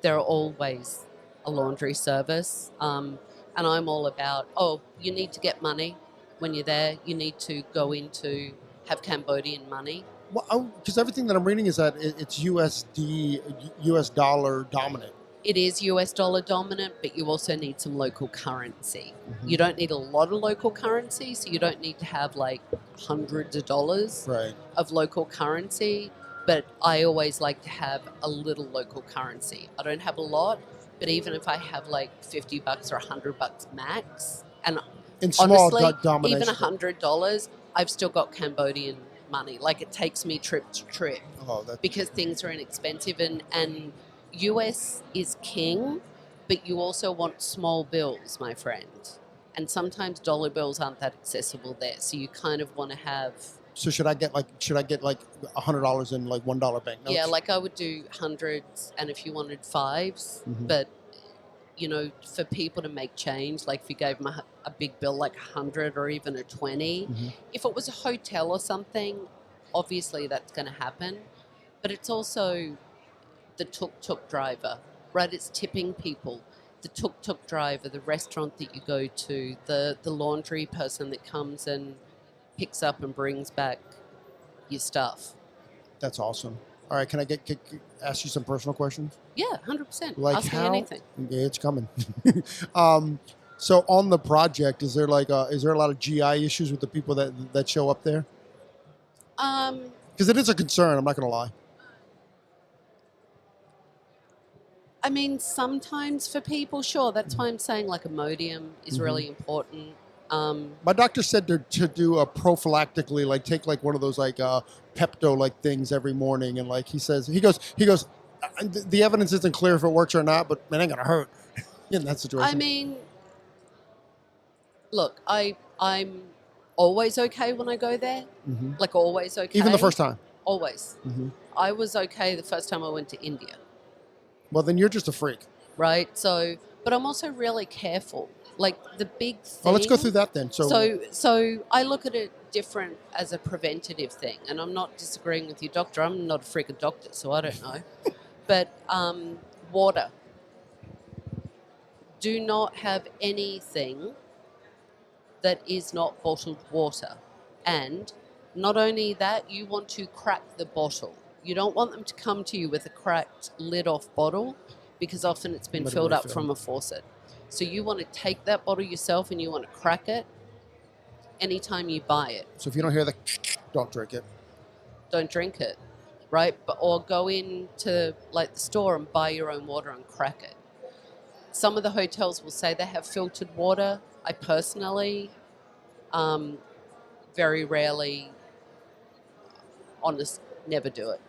there are always a laundry service. And I'm all about, you need to get money when you're there. You need to go into have Cambodian money. Well, because everything that I'm reading is that it's US dollar dominant. It is US dollar dominant, but you also need some local currency. You don't need a lot of local currency, so you don't need to have like hundreds of dollars of local currency. But I always like to have a little local currency. I don't have a lot, but even if I have like $50 or $100 max, and in small honestly, even $100, I've still got Cambodian money. Like it takes me trip to trip because things are inexpensive, and US is king, But you also want small bills, my friend. And sometimes dollar bills aren't that accessible there. So you kind of want to have... So should I get like $100 in like $1 banknotes? Yeah, like I would do hundreds, and if you wanted fives, but you know, for people to make change, like if you gave them a big bill like 100 or even a 20, if it was a hotel or something, obviously that's going to happen. But it's also the tuk-tuk driver, right? It's tipping people. The tuk-tuk driver, the restaurant that you go to, the laundry person that comes and picks up and brings back your stuff. That's awesome. All right, can I ask you some personal questions? Yeah, 100%. Like Ask me anything. Yeah, it's coming. So on the project, is there a lot of GI issues with the people that show up there? Because it is a concern. I'm not going to lie. I mean, sometimes for people, sure. That's why I'm saying like Imodium is really important. My doctor said to do a prophylactically, like take like one of those like Pepto like things every morning, and like he goes, the evidence isn't clear if it works or not, but it ain't gonna hurt in that situation. I mean, look, I'm always okay when I go there, like always okay. Even the first time? Always. I was okay the first time I went to India. Well, then you're just a freak. Right? So, but I'm also really careful. Like the big thing... Well, let's go through that then. So I look at it different as a preventative thing, and I'm not disagreeing with you, doctor. I'm not a freaking doctor, so I don't know. But water. Do not have anything that is not bottled water. And not only that, you want to crack the bottle. You don't want them to come to you with a cracked lid off bottle, because often it's been filled up from a faucet. So you want to take that bottle yourself and you want to crack it anytime you buy it. So if you don't hear don't drink it. Don't drink it, right? Or go into like the store and buy your own water and crack it. Some of the hotels will say they have filtered water. I personally, very rarely, never do it.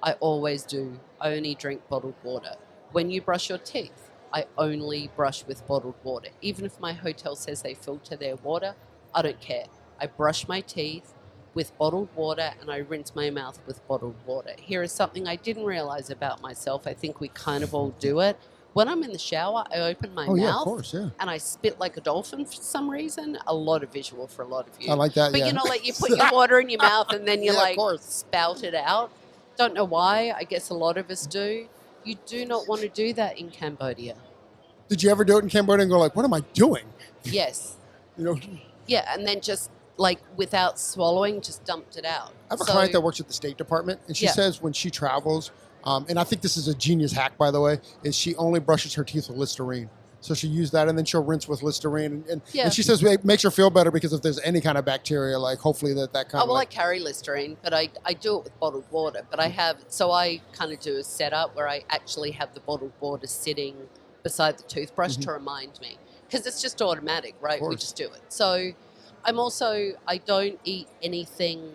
I always do. I only drink bottled water. When you brush your teeth, I only brush with bottled water. Even if my hotel says they filter their water, I don't care. I brush my teeth with bottled water and I rinse my mouth with bottled water. Here is something I didn't realize about myself. I think we kind of all do it. When I'm in the shower, I open my mouth and I spit like a dolphin for some reason. A lot of visual for a lot of you. I like that, But you know, like you put your water in your mouth and then you spout it out. Don't know why. I guess a lot of us do. You do not want to do that in Cambodia. Did you ever do it in Cambodia and go like, what am I doing? Yes. You know? Yeah, and then just like without swallowing, just dumped it out. I have a client that works at the State Department, and she says when she travels, and I think this is a genius hack, by the way, is she only brushes her teeth with Listerine. So she'll use that, and then she'll rinse with Listerine. And she says it makes her feel better because if there's any kind of bacteria, like hopefully that kind of... Oh, well, I carry Listerine, but I do it with bottled water. But I kind of do a setup where I actually have the bottled water sitting beside the toothbrush to remind me. Because it's just automatic, right? We just do it. So I don't eat anything...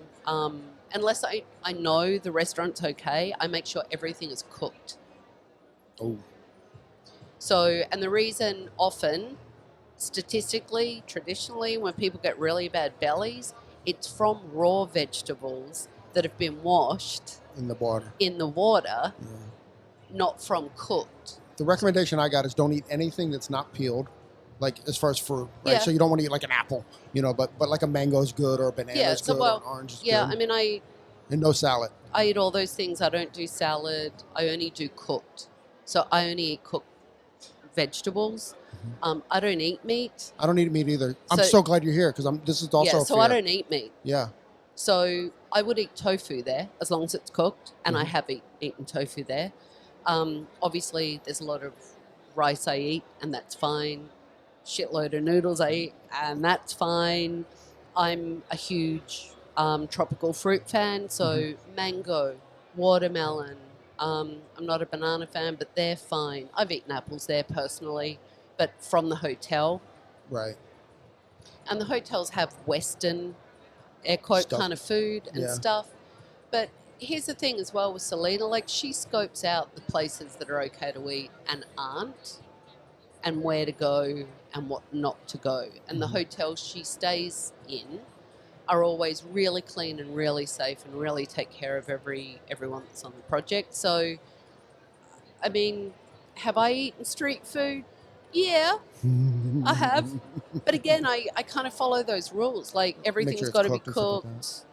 unless I know the restaurant's okay, I make sure everything is cooked. Oh. So, and the reason often, statistically, traditionally, when people get really bad bellies, it's from raw vegetables that have been washed in the water, not from cooked. The recommendation I got is don't eat anything that's not peeled. Like as far as fruit, right? Yeah. So you don't want to eat like an apple, but like a mango is good or a banana is good or an orange is good. Yeah, I mean and no salad. I eat all those things. I don't do salad. I only do cooked. So I only eat cooked vegetables. I don't eat meat. I don't eat meat either. I'm so glad you're here because this is also so I don't eat meat. Yeah. So I would eat tofu there as long as it's cooked, and I have eaten tofu there. Obviously, there's a lot of rice I eat, and that's fine. Shitload of noodles I eat, and that's fine. I'm a huge tropical fruit fan, so mango, watermelon. I'm not a banana fan, but they're fine. I've eaten apples there personally, but from the hotel. Right. And the hotels have Western, air quote, kind of food and stuff. But here's the thing as well with Selena, like she scopes out the places that are okay to eat and aren't. and where to go and what not to go. And the hotels she stays in are always really clean and really safe and really take care of everyone that's on the project. So, I mean, have I eaten street food? Yeah, I have. But again, I kind of follow those rules. Like, everything's got to be cooked.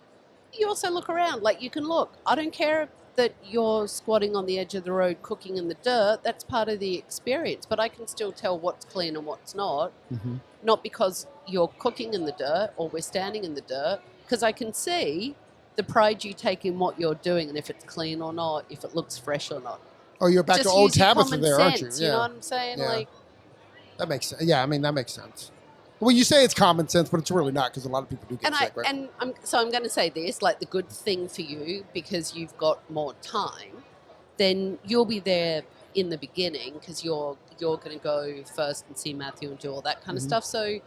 You also look around. Like, you can look. I don't care that you're squatting on the edge of the road cooking in the dirt. That's part of the experience. But I can still tell what's clean and what's not. Mm-hmm. Not because you're cooking in the dirt or we're standing in the dirt. Because I can see the pride you take in what you're doing and if it's clean or not, if it looks fresh or not. Oh, you're back Just to old use your Tabatha common there, aren't you? sense, you know what I'm saying? Yeah. Like, that makes sense. Yeah, I mean, that makes sense. Well, you say it's common sense, but it's really not, because a lot of people do get sick, right? And I'm going to say this, like, the good thing for you, because you've got more time, then you'll be there in the beginning, because you're going to go first and see Matthew and do all that kind of stuff. So,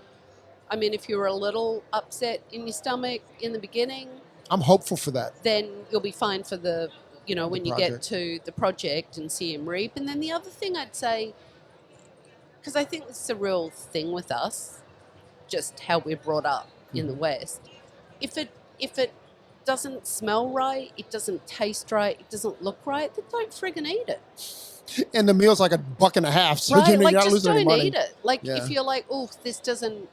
I mean, if you're a little upset in your stomach in the beginning, I'm hopeful for that. Then you'll be fine for when you get to the project and see him reap. And then the other thing I'd say, because I think this is a real thing with us, just how we're brought up in the West. If it doesn't smell right, it doesn't taste right, it doesn't look right, then don't friggin' eat it. And the meal's like $1.50, so right? you're Like, not just losing any don't money. eat it. Like, if you're like, oh, this doesn't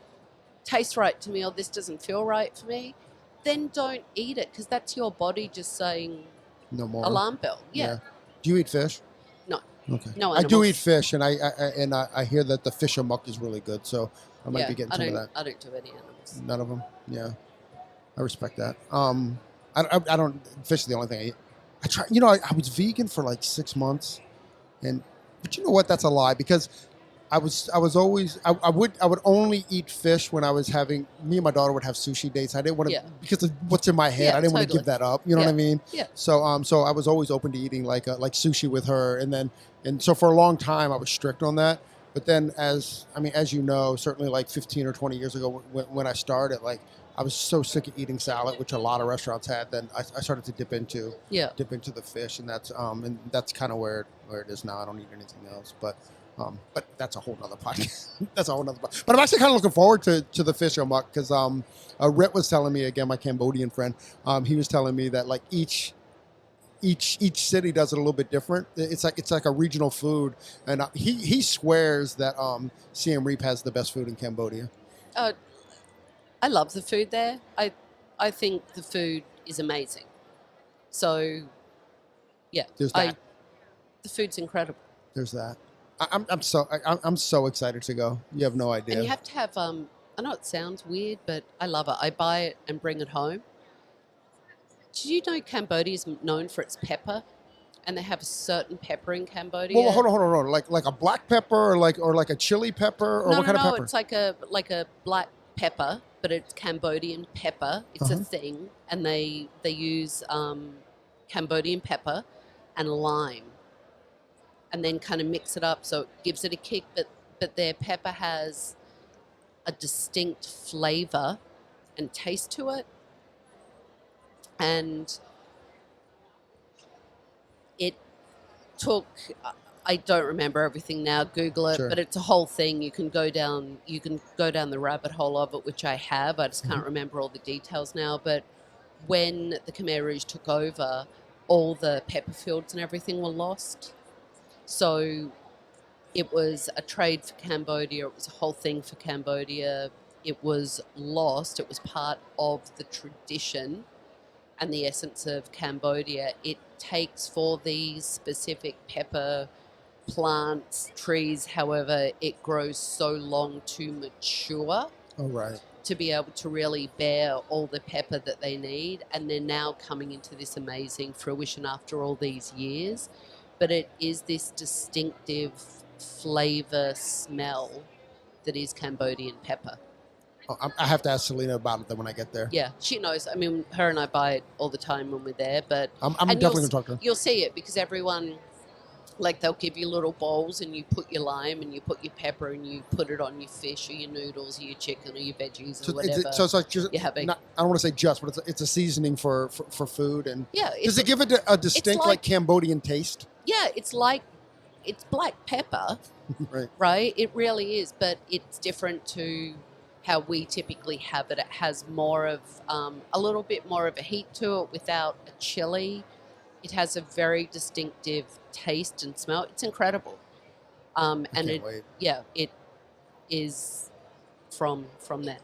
taste right to me, or this doesn't feel right for me, then don't eat it, because that's your body just saying no more. Alarm bell. Yeah. Do you eat fish? No. Okay. No I do eat fish, and I hear that the fish amok is really good, so I might be getting some of that. I don't do any animals. None of them. Yeah, I respect that. I don't. Fish is the only thing I eat. I try. You know, I was vegan for like 6 months, but you know what? That's a lie, because I was always I would only eat fish when I was having, me and my daughter would have sushi dates. I didn't want to, because of what's in my head. I didn't want to give that up. You know what I mean? Yeah. So I was always open to eating like sushi with her, and so for a long time I was strict on that. But then as you know, certainly like 15 or 20 years ago when I started, like, I was so sick of eating salad, which a lot of restaurants had. Then I started to dip into the fish, and that's kind of where it is now. I don't eat anything else, but that's a whole nother podcast. That's a whole nother podcast. But I'm actually kind of looking forward to the fish amok, because Rit was telling me, again, my Cambodian friend, he was telling me that like each city does it a little bit different. It's like a regional food, and he swears that Siem Reap has the best food in Cambodia. I love the food there. I think the food is amazing. So, yeah, there's that. The food's incredible. There's that. I'm so excited to go. You have no idea. And you have to have I know it sounds weird, but I love it. I buy it and bring it home. Did you know Cambodia is known for its pepper, and they have a certain pepper in Cambodia? Well, hold on. Like a black pepper, or like a chili pepper, or what kind of pepper? No, it's like a black pepper, but it's Cambodian pepper. It's a thing, and they use Cambodian pepper and lime, and then kind of mix it up so it gives it a kick. But their pepper has a distinct flavor and taste to it, and it took, I don't remember everything now, Google it, but it's a whole thing. You can go down the rabbit hole of it, which I have. I just can't remember all the details now. But when the Khmer Rouge took over, all the pepper fields and everything were lost. So it was a trade for Cambodia. It was a whole thing for Cambodia. It was lost. It was part of the tradition and the essence of Cambodia. It takes, for these specific pepper plants, trees, however, it grows so long to mature. Oh, right. To be able to really bear all the pepper that they need. And they're now coming into this amazing fruition after all these years. But it is this distinctive flavor smell that is Cambodian pepper. Oh, I have to ask Selena about it then when I get there. Yeah, she knows. I mean, her and I buy it all the time when we're there. But I'm definitely going to talk to her. You'll see it, because everyone, like, they'll give you little bowls and you put your lime and you put your pepper and you put it on your fish or your noodles or your chicken or your veggies or whatever. So it's like just, you're having. I don't want to say just, but it's a seasoning for food. And yeah, does it give it a distinct like Cambodian taste? Yeah, it's like it's black pepper, Right. right? It really is, but it's different to how we typically have it. It has more of a little bit more of a heat to it without a chili. It has a very distinctive taste and smell. It's incredible. I And can't wait. it is from that.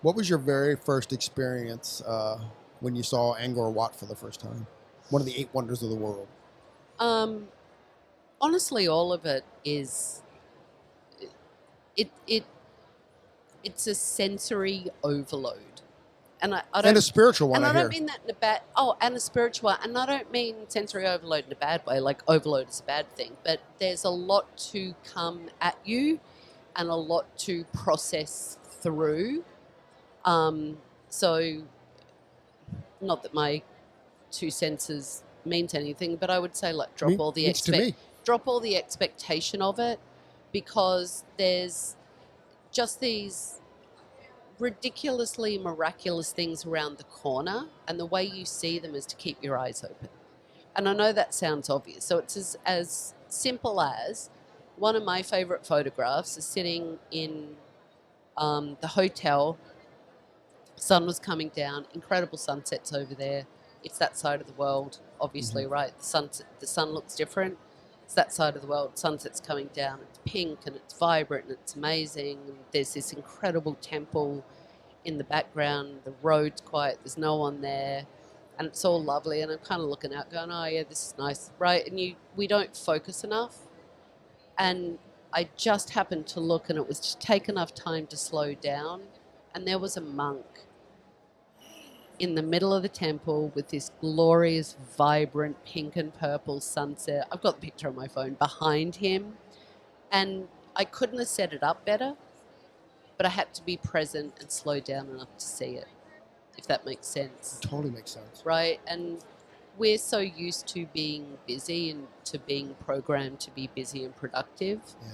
What was your very first experience when you saw Angkor Wat for the first time? One of the 8 wonders of the world. Um, Honestly, all of it is it it's a sensory overload, and I And don't a spiritual one, and I I don't hear. mean that in a bad and a spiritual, and I don't mean sensory overload in a bad way. Like overload is a bad thing, but there's a lot to come at you, and a lot to process through. So, not that my two senses means anything, but I would say like Means to me. drop all the expectation of it, because there's just these ridiculously miraculous things around the corner, and the way you see them is to keep your eyes open. And I know that sounds obvious. So it's as simple as one of my favorite photographs is sitting in the hotel. Sun was coming down, incredible sunsets over there. It's that side of the world, obviously, right? The sun looks different. It's that side of the world. Sunset's coming down. It's pink and it's vibrant and it's amazing. And there's this incredible temple in the background. The road's quiet. There's no one there, and it's all lovely. And I'm kind of looking out, going, "Oh yeah, this is nice, right?" And we don't focus enough. And I just happened to look, and it was just take enough time to slow down, and there was a monk in the middle of the temple with this glorious, vibrant pink and purple sunset. I've got the picture on my phone behind him, and I couldn't have set it up better, but I had to be present and slow down enough to see it, if that makes sense. It totally makes sense. Right? And we're so used to being busy and to being programmed to be busy and productive. Yeah.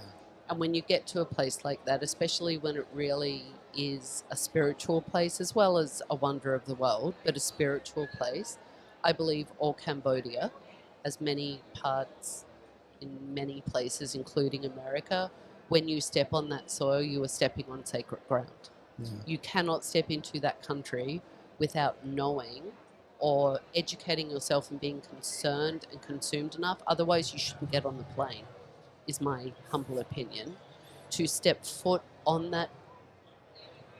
And when you get to a place like that, especially when it really is a spiritual place as well as a wonder of the world, but a spiritual place, I believe all Cambodia, as many parts in many places, including America, when you step on that soil, you are stepping on sacred ground. Yeah. You cannot step into that country without knowing or educating yourself and being concerned and consumed enough. Otherwise, you shouldn't get on the plane, is my humble opinion. To step foot on that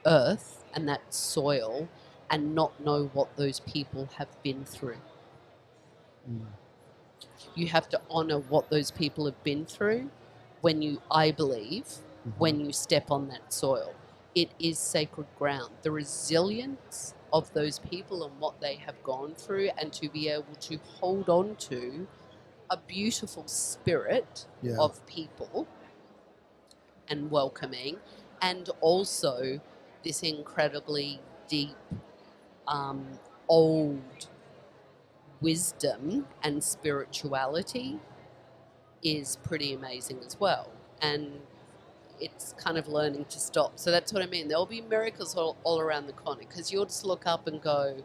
earth and that soil and not know what those people have been through. Mm. You have to honor what those people have been through when you, I believe, when you step on that soil. It is sacred ground. The resilience of those people and what they have gone through, and to be able to hold on to a beautiful spirit of people and welcoming, and also this incredibly deep, old wisdom and spirituality is pretty amazing as well. And it's kind of learning to stop. So that's what I mean. There'll be miracles all around the corner, because you'll just look up and go,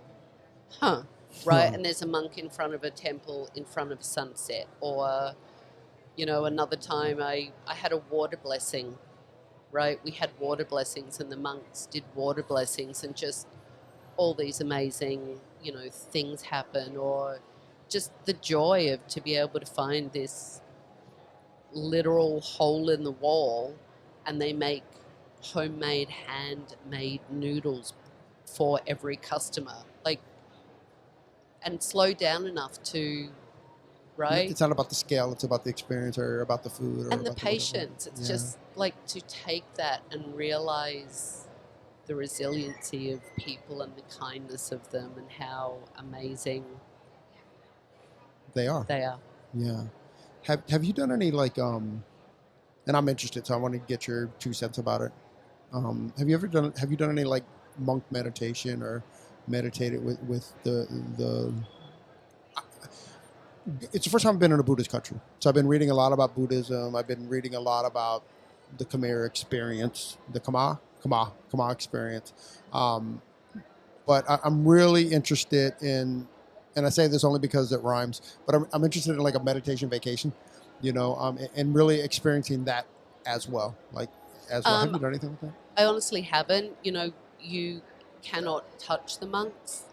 huh, right? And there's a monk in front of a temple in front of a sunset. Or, another time I had a water blessing, right? We had water blessings, and the monks did water blessings, and just all these amazing, things happen. Or just the joy of to be able to find this literal hole in the wall, and they make homemade, handmade noodles for every customer. And slow down enough to, right? It's not about the scale, it's about the experience, or about the food. Or and the about patience. It's just to take that and realize the resiliency of people and the kindness of them, and how amazing they are. They are. Yeah. Have you done any and I'm interested, so I want to get your 2 cents about it. Have you done any monk meditation, or meditated with the it's the first time I've been in a Buddhist country. So I've been reading a lot about Buddhism. I've been reading a lot about the Khmer experience, the Khmer experience. But I'm really interested in, and I say this only because it rhymes, but I'm interested in a meditation vacation. and really experiencing that as well. Like as well. Have you done anything with that? I honestly haven't. You cannot touch the monks,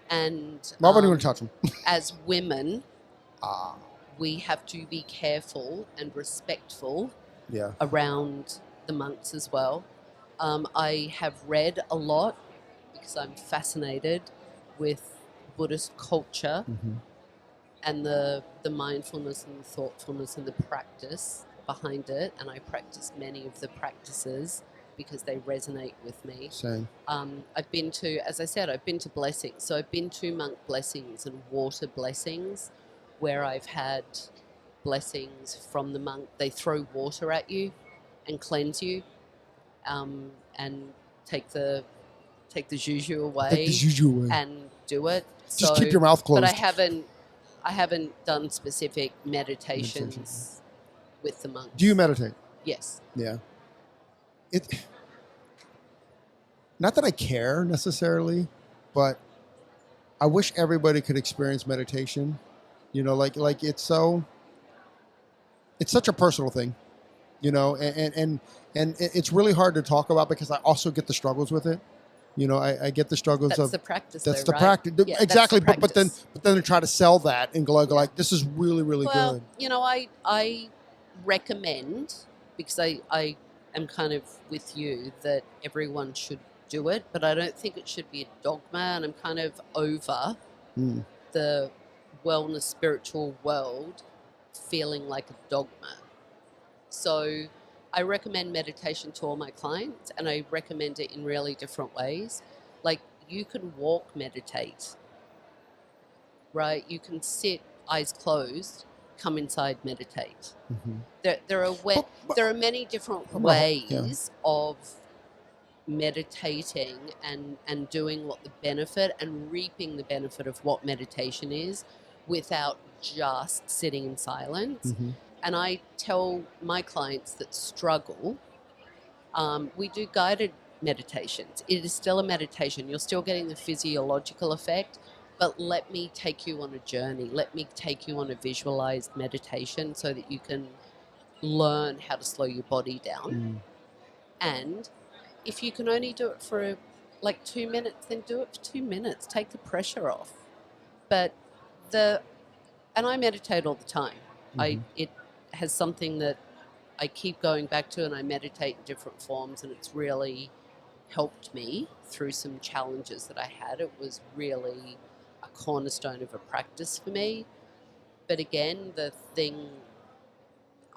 and Why would anyone touch them? as women, Ah, we have to be careful and respectful yeah. around the monks as well. I have read a lot because I'm fascinated with Buddhist culture Mm-hmm. and the mindfulness and the thoughtfulness and the practice behind it. And I practice many of the practices because they resonate with me. Same. I've been to, as I said, I've been to blessings. So I've been to monk blessings and water blessings where I've had blessings from the monk. They throw water at you and cleanse you, and take the juju away, Take the juju away. and do it. Just keep your mouth closed. But I haven't done specific meditations with the monks. Do you meditate? Yes. Yeah. Not that I care necessarily, but I wish everybody could experience meditation. Like it's such a personal thing, and it's really hard to talk about because I also get the struggles with it. I get the struggles That's of the practice. that's though, the right? practice. Yeah, exactly. That's the But then they try to sell that and go like this is really, really well, good. I recommend, because I am kind of with you, that everyone should do it, but I don't think it should be a dogma, and I'm kind of over the wellness spiritual world feeling like a dogma. So I recommend meditation to all my clients, and I recommend it in really different ways. Like, you can walk meditate, right? You can sit, eyes closed, come inside, meditate. Mm-hmm. There are many different ways of meditating and doing what the benefit and reaping the benefit of what meditation is without just sitting in silence. Mm-hmm. And I tell my clients that struggle, we do guided meditations. It is still a meditation. You're still getting the physiological effect, but let me take you on a journey. Let me take you on a visualized meditation so that you can learn how to slow your body down. And if you can only do it for like 2 minutes, then do it for 2 minutes. Take the pressure off. But and I meditate all the time. It has something that I keep going back to, and I meditate in different forms, and it's really helped me through some challenges that I had. It was really a cornerstone of a practice for me. But again, the thing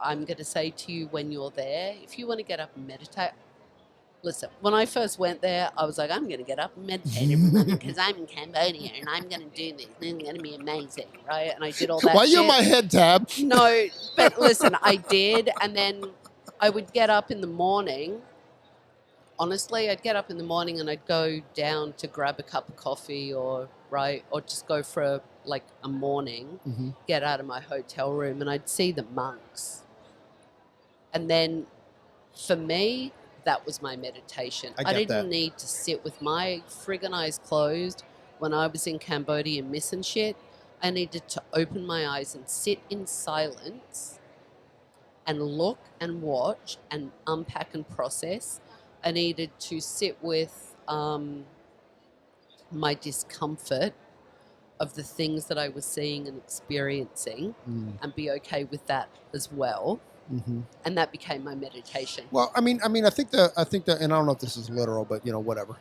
I'm going to say to you when you're there, if you want to get up and meditate, listen, when I first went there, I was like, I'm going to get up and meditate every morning because I'm in Cambodia and I'm going to do this and it's going to be amazing, right? And I did all that Why are shit. you in my head, Tab? No, but listen, I did. And then I would get up in the morning. Honestly, I'd get up in the morning and I'd go down to grab a cup of coffee or just go for a morning, get out of my hotel room, and I'd see the monks. And then for me, that was my meditation. I didn't need to sit with my friggin' eyes closed when I was in Cambodia missing shit. I needed to open my eyes and sit in silence and look and watch and unpack and process. I needed to sit with my discomfort of the things that I was seeing and experiencing and be okay with that as well. And that became my meditation. Well, I think that, and I don't know if this is literal, but whatever.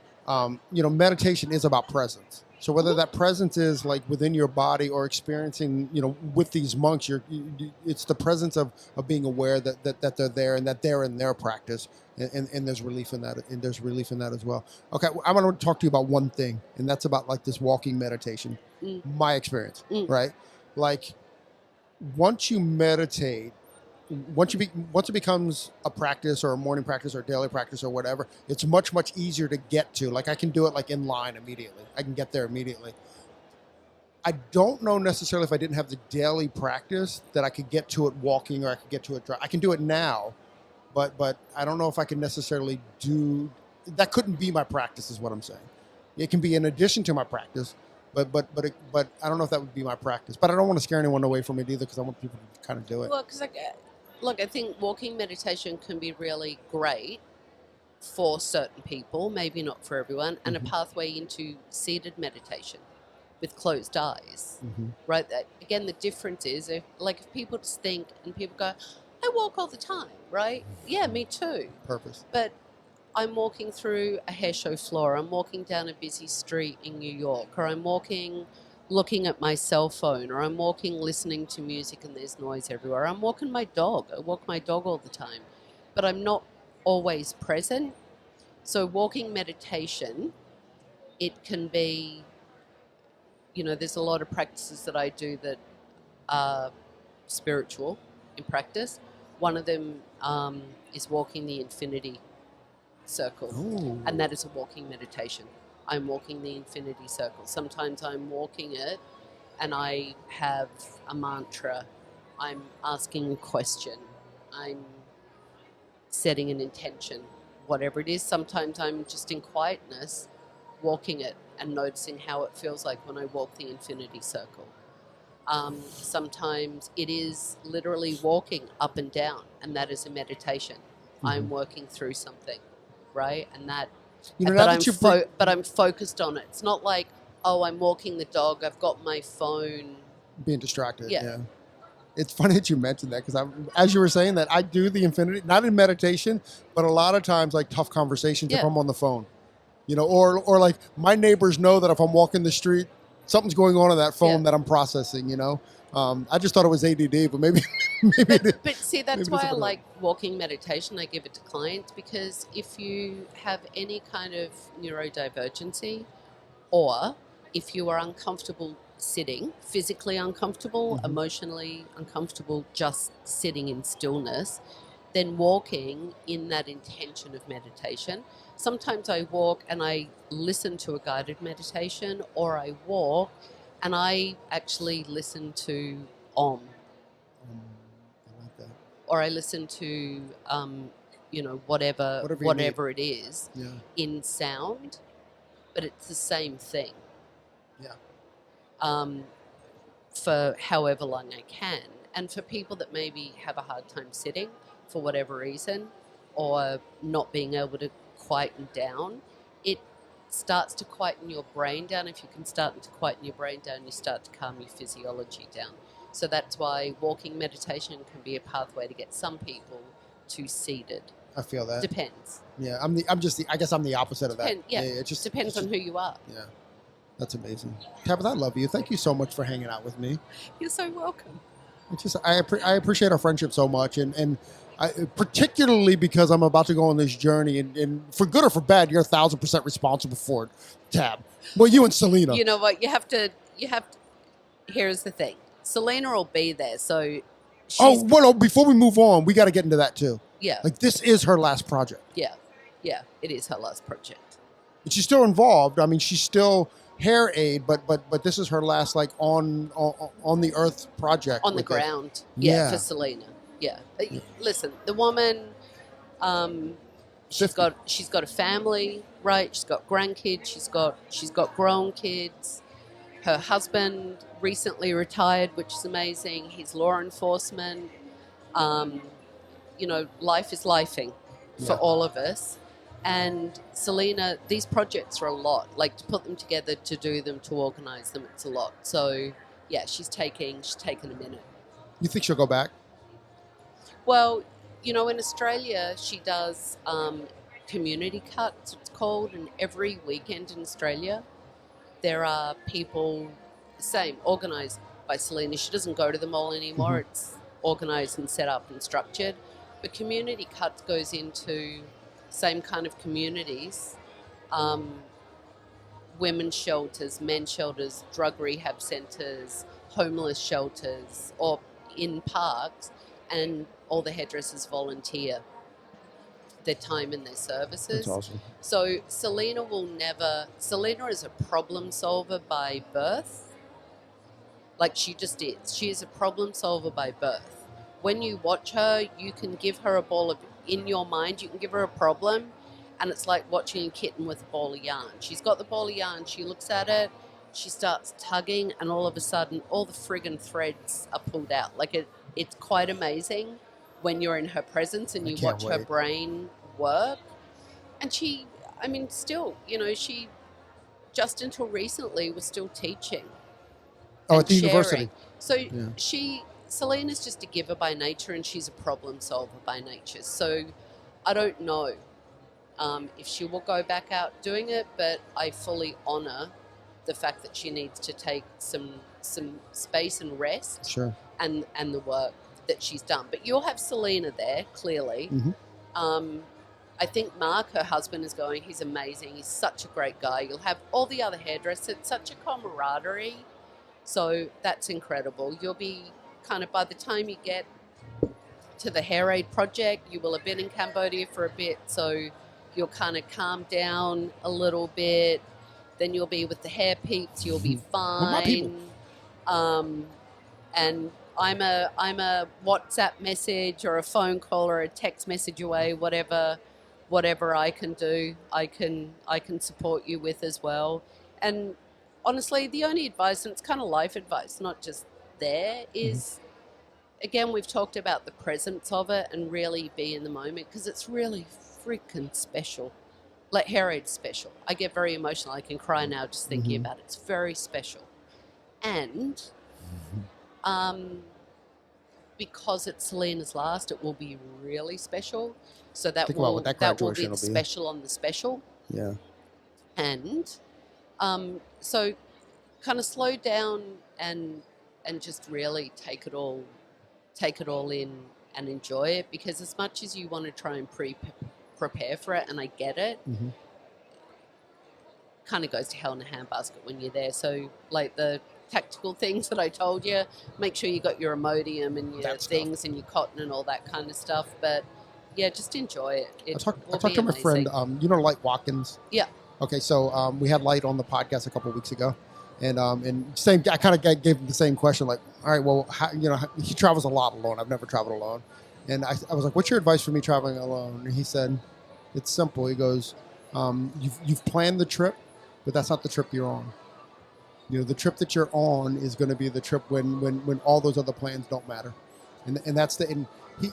Meditation is about presence. So whether that presence is like within your body or experiencing, with these monks, it's the presence of being aware that they're there and that they're in their practice, and there's relief in that, and there's relief in that as well. Okay, I want to talk to you about one thing, and that's about like this walking meditation. My experience, right? Like once you meditate. Once it becomes a practice or a morning practice or a daily practice or whatever, it's much, much easier to get to. Like I can do it like in line immediately. I can get there immediately. I don't know necessarily if I didn't have the daily practice that I could get to it walking or I could get to it. I can do it now, but I don't know if I can necessarily do that. Couldn't be my practice is what I'm saying. It can be in addition to my practice, but I don't know if that would be my practice. But I don't want to scare anyone away from it either because I want people to kind of do it. Well, because look, I think walking meditation can be really great for certain people, maybe not for everyone, and a pathway into seated meditation with closed eyes, right? That, again, the difference is if people just think and people go, I walk all the time, right? Yeah, me too. Purpose. But I'm walking through a hair show floor, I'm walking down a busy street in New York, or I'm walking looking at my cell phone, or I'm walking listening to music and there's noise everywhere. I'm walking my dog. I walk my dog all the time, but I'm not always present. So walking meditation, it can be, there's a lot of practices that I do that are spiritual in practice. One of them is walking the infinity circle. Ooh. And that is a walking meditation. I'm walking the infinity circle. Sometimes I'm walking it and I have a mantra. I'm asking a question. I'm setting an intention, whatever it is. Sometimes I'm just in quietness walking it and noticing how it feels like when I walk the infinity circle. Sometimes it is literally walking up and down, and that is a meditation. I'm working through something, right? And that, but I'm focused on it. It's not like, oh, I'm walking the dog, I've got my phone. Being distracted, yeah. It's funny that you mentioned that because as you were saying that, I do the infinity, not in meditation, but a lot of times like tough conversations if I'm on the phone, or like my neighbors know that if I'm walking the street, something's going on that phone that I'm processing, I just thought it was ADD, but maybe but see, that's why I like walking meditation. I give it to clients because if you have any kind of neurodivergency, or if you are uncomfortable sitting, physically uncomfortable, emotionally uncomfortable, just sitting in stillness, then walking in that intention of meditation. Sometimes I walk and I listen to a guided meditation, or I walk and I actually listen to Om. I like that. Or I listen to, whatever it is in sound, but it's the same thing. Yeah. For however long I can. And for people that maybe have a hard time sitting for whatever reason, or not being able to quieten down, it starts to quieten your brain down. If you can start to quieten your brain down, you start to calm your physiology down. So that's why walking meditation can be a pathway to get some people to seated. I feel that. Depends. Yeah, I guess I'm the opposite of that. Yeah, it just depends on who you are. Yeah. That's amazing. Tabatha, I love you. Thank you so much for hanging out with me. You're so welcome. I appreciate our friendship so much, and particularly because I'm about to go on this journey, and for good or for bad, you're 1,000% responsible for it, Tab. Well, you and Selena. You know what? You have to. Here's the thing. Selena will be there, so. Before we move on, we got to get into that too. Yeah. Like, this is her last project. Yeah, it is her last project. And she's still involved. I mean, she's still HairAid, but this is her last on the earth project. On the ground. Yeah, for Selena. Yeah. Listen, the woman, she's got a family, right? She's got grandkids. She's got grown kids. Her husband recently retired, which is amazing. He's law enforcement. Life is lifing for all of us. And Selena, these projects are a lot. Like, to put them together, to do them, to organize them, it's a lot. So, yeah, she's taking a minute. You think she'll go back? Well, in Australia, she does community cuts, it's called, and every weekend in Australia, there are people, organized by Selena. She doesn't go to them all anymore. It's organized and set up and structured. But community cuts goes into same kind of communities, women's shelters, men's shelters, drug rehab centres, homeless shelters, or in parks, and all the hairdressers volunteer their time and their services. That's awesome. So Selena is a problem solver by birth. Like, she just is. She is a problem solver by birth. When you watch her, you can give her in your mind, you can give her a problem, and it's like watching a kitten with a ball of yarn. She's got the ball of yarn, she looks at it, she starts tugging, and all of a sudden, all the friggin' threads are pulled out. Like it's quite amazing when you're in her presence and I you can't watch her wait. brain work. And she, I mean, still, she just until recently was still teaching Oh, at and the sharing. university. So Yeah. Selena's just a giver by nature, and she's a problem solver by nature. So I don't know if she will go back out doing it, but I fully honour the fact that she needs to take some space and rest, Sure. and the work that she's done. But you'll have Selena there, clearly. Mm-hmm. I think Mark, her husband, is going. He's amazing. He's such a great guy. You'll have all the other hairdressers. It's such a camaraderie. So that's incredible. You'll be kind of, by the time you get to the HairAid project, you will have been in Cambodia for a bit. So you'll kind of calm down a little bit. Then you'll be with the hair peeps. You'll be fine. With my people. And I'm a WhatsApp message or a phone call or a text message away. Whatever I can do, I can support you with as well. And honestly, the only advice, and it's kind of life advice, not just there, is again, we've talked about the presence of it and really be in the moment, because it's really freaking special. Like HairAid's special. I get very emotional. I can cry now just thinking about it. It's very special. And because it's Selena's last, it will be really special. So that Think about what that will be graduation the will be. special on the special. Yeah. And so kind of slow down and just really take it all in and enjoy it, because as much as you want to try and prepare for it, and I get it, kind of goes to hell in a handbasket when you're there. So like the tactical things that I told you, make sure you got your Imodium and your things and your cotton and all that kind of stuff. But yeah, just enjoy it. I talked to my friend, Light Watkins. Yeah. Okay, so we had Light on the podcast a couple of weeks ago, and same. I kind of gave him the same question, like, all right, well, he travels a lot alone. I've never traveled alone, and I was like, what's your advice for me traveling alone? And he said, it's simple. He goes, you've planned the trip, but that's not the trip you're on. The trip that you're on is going to be the trip when all those other plans don't matter, and that's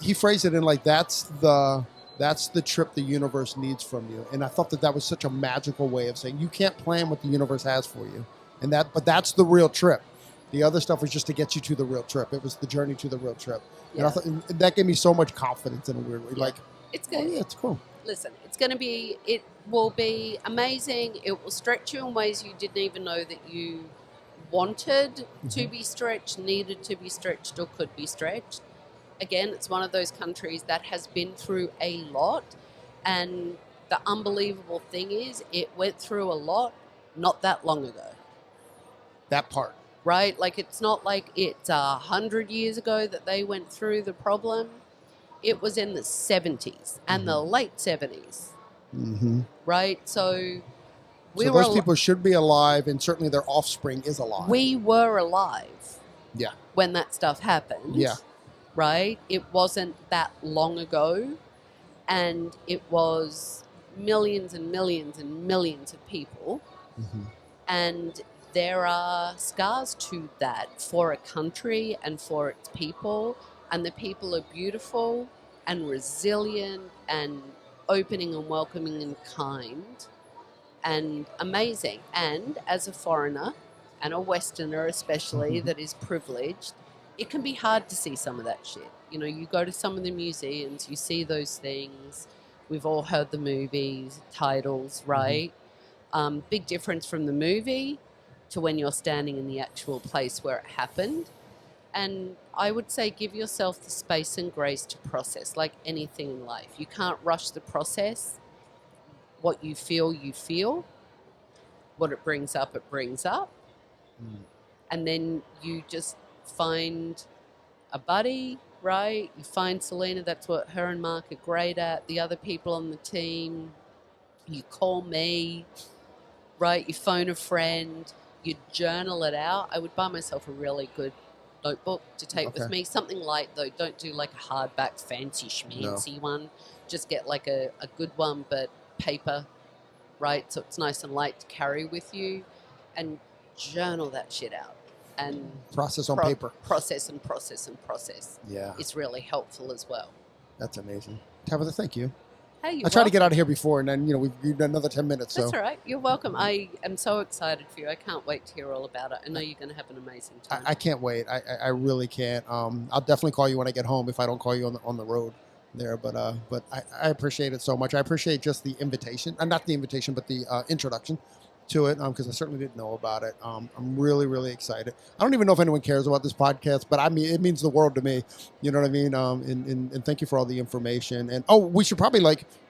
he phrased it in like that's the trip the universe needs from you. And I thought that was such a magical way of saying you can't plan what the universe has for you, but that's the real trip. The other stuff was just to get you to the real trip. It was the journey to the real trip, and I thought and that gave me so much confidence in a weird way. Yeah. Like, it's good. Oh yeah, it's cool. Listen, it will be amazing. It will stretch you in ways you didn't even know that you wanted to be stretched, needed to be stretched, or could be stretched. Again, it's one of those countries that has been through a lot, and the unbelievable thing is it went through a lot not that long ago. That part. Right? Like, it's not like it's 100 years ago that they went through the problem. It was in the 70s and the late 70s. Right? So those people should be alive, and certainly their offspring is alive. We were alive. Yeah. When that stuff happened. Yeah. Right? It wasn't that long ago, and it was millions and millions and millions of people. And there are scars to that for a country and for its people, and the people are beautiful and resilient and opening and welcoming and kind and amazing. And as a foreigner and a Westerner especially that is privileged, it can be hard to see some of that shit. You go to some of the museums, you see those things. We've all heard the movies, titles, right? Big difference from the movie to when you're standing in the actual place where it happened. And I would say give yourself the space and grace to process, like anything in life. You can't rush the process. What you feel. What it brings up. And then you just find a buddy, right? You find Selena, that's what her and Mark are great at. The other people on the team, you call me, right? You phone a friend, you journal it out. I would buy myself a really good notebook to take with me. Something light, though. Don't do like a hardback fancy schmancy one. Just get like a good one, but paper, right? So it's nice and light to carry with you. And journal that shit out and Process on paper. process and process and process. Yeah, It's really helpful as well. that's amazing. Tabatha, thank you. Hey, I tried to get out of here before, and then we've done another 10 minutes. That's So all right. You're welcome. I am so excited for you. I can't wait to hear all about it. I know you're going to have an amazing time. I can't wait. I really can't. I'll definitely call you when I get home if I don't call you on the road there. But I appreciate it so much. I appreciate just the invitation, not the invitation, but the introduction to it, because I certainly didn't know about it. I'm really, really excited. I don't even know if anyone cares about this podcast, but I mean, it means the world to me. You know what I mean? And thank you for all the information. And we should probably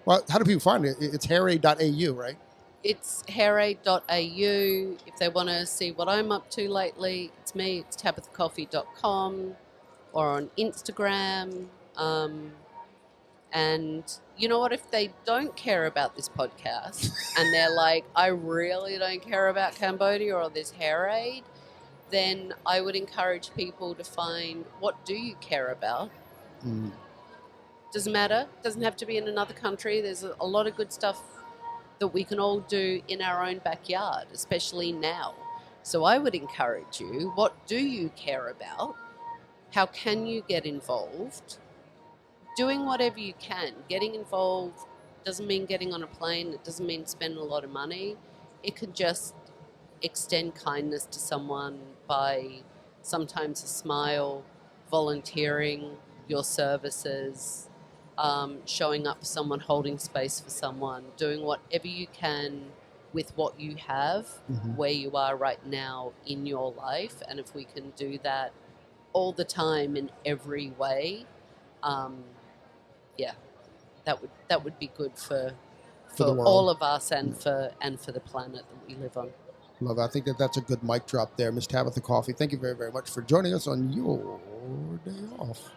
how do people find it? It's HairAid.AU, right? It's hair.Aid.au. If they want to see what I'm up to lately, it's me. It's tabathacoffey.com or on Instagram. And you know what? If they don't care about this podcast and they're like, I really don't care about Cambodia or this HairAid, then I would encourage people to find what do you care about. Doesn't matter. Doesn't have to be in another country. There's a lot of good stuff that we can all do in our own backyard, especially now. So I would encourage you, what do you care about? How can you get involved? Doing whatever you can. Getting involved doesn't mean getting on a plane. It doesn't mean spending a lot of money. It could just extend kindness to someone by sometimes a smile, volunteering your services, showing up for someone, holding space for someone, doing whatever you can with what you have, where you are right now in your life. And if we can do that all the time in every way, that would be good for all of us and for the planet that we live on. Love it. I think that's a good mic drop there, Miss Tabatha Coffey. Thank you very, very much for joining us on your day off.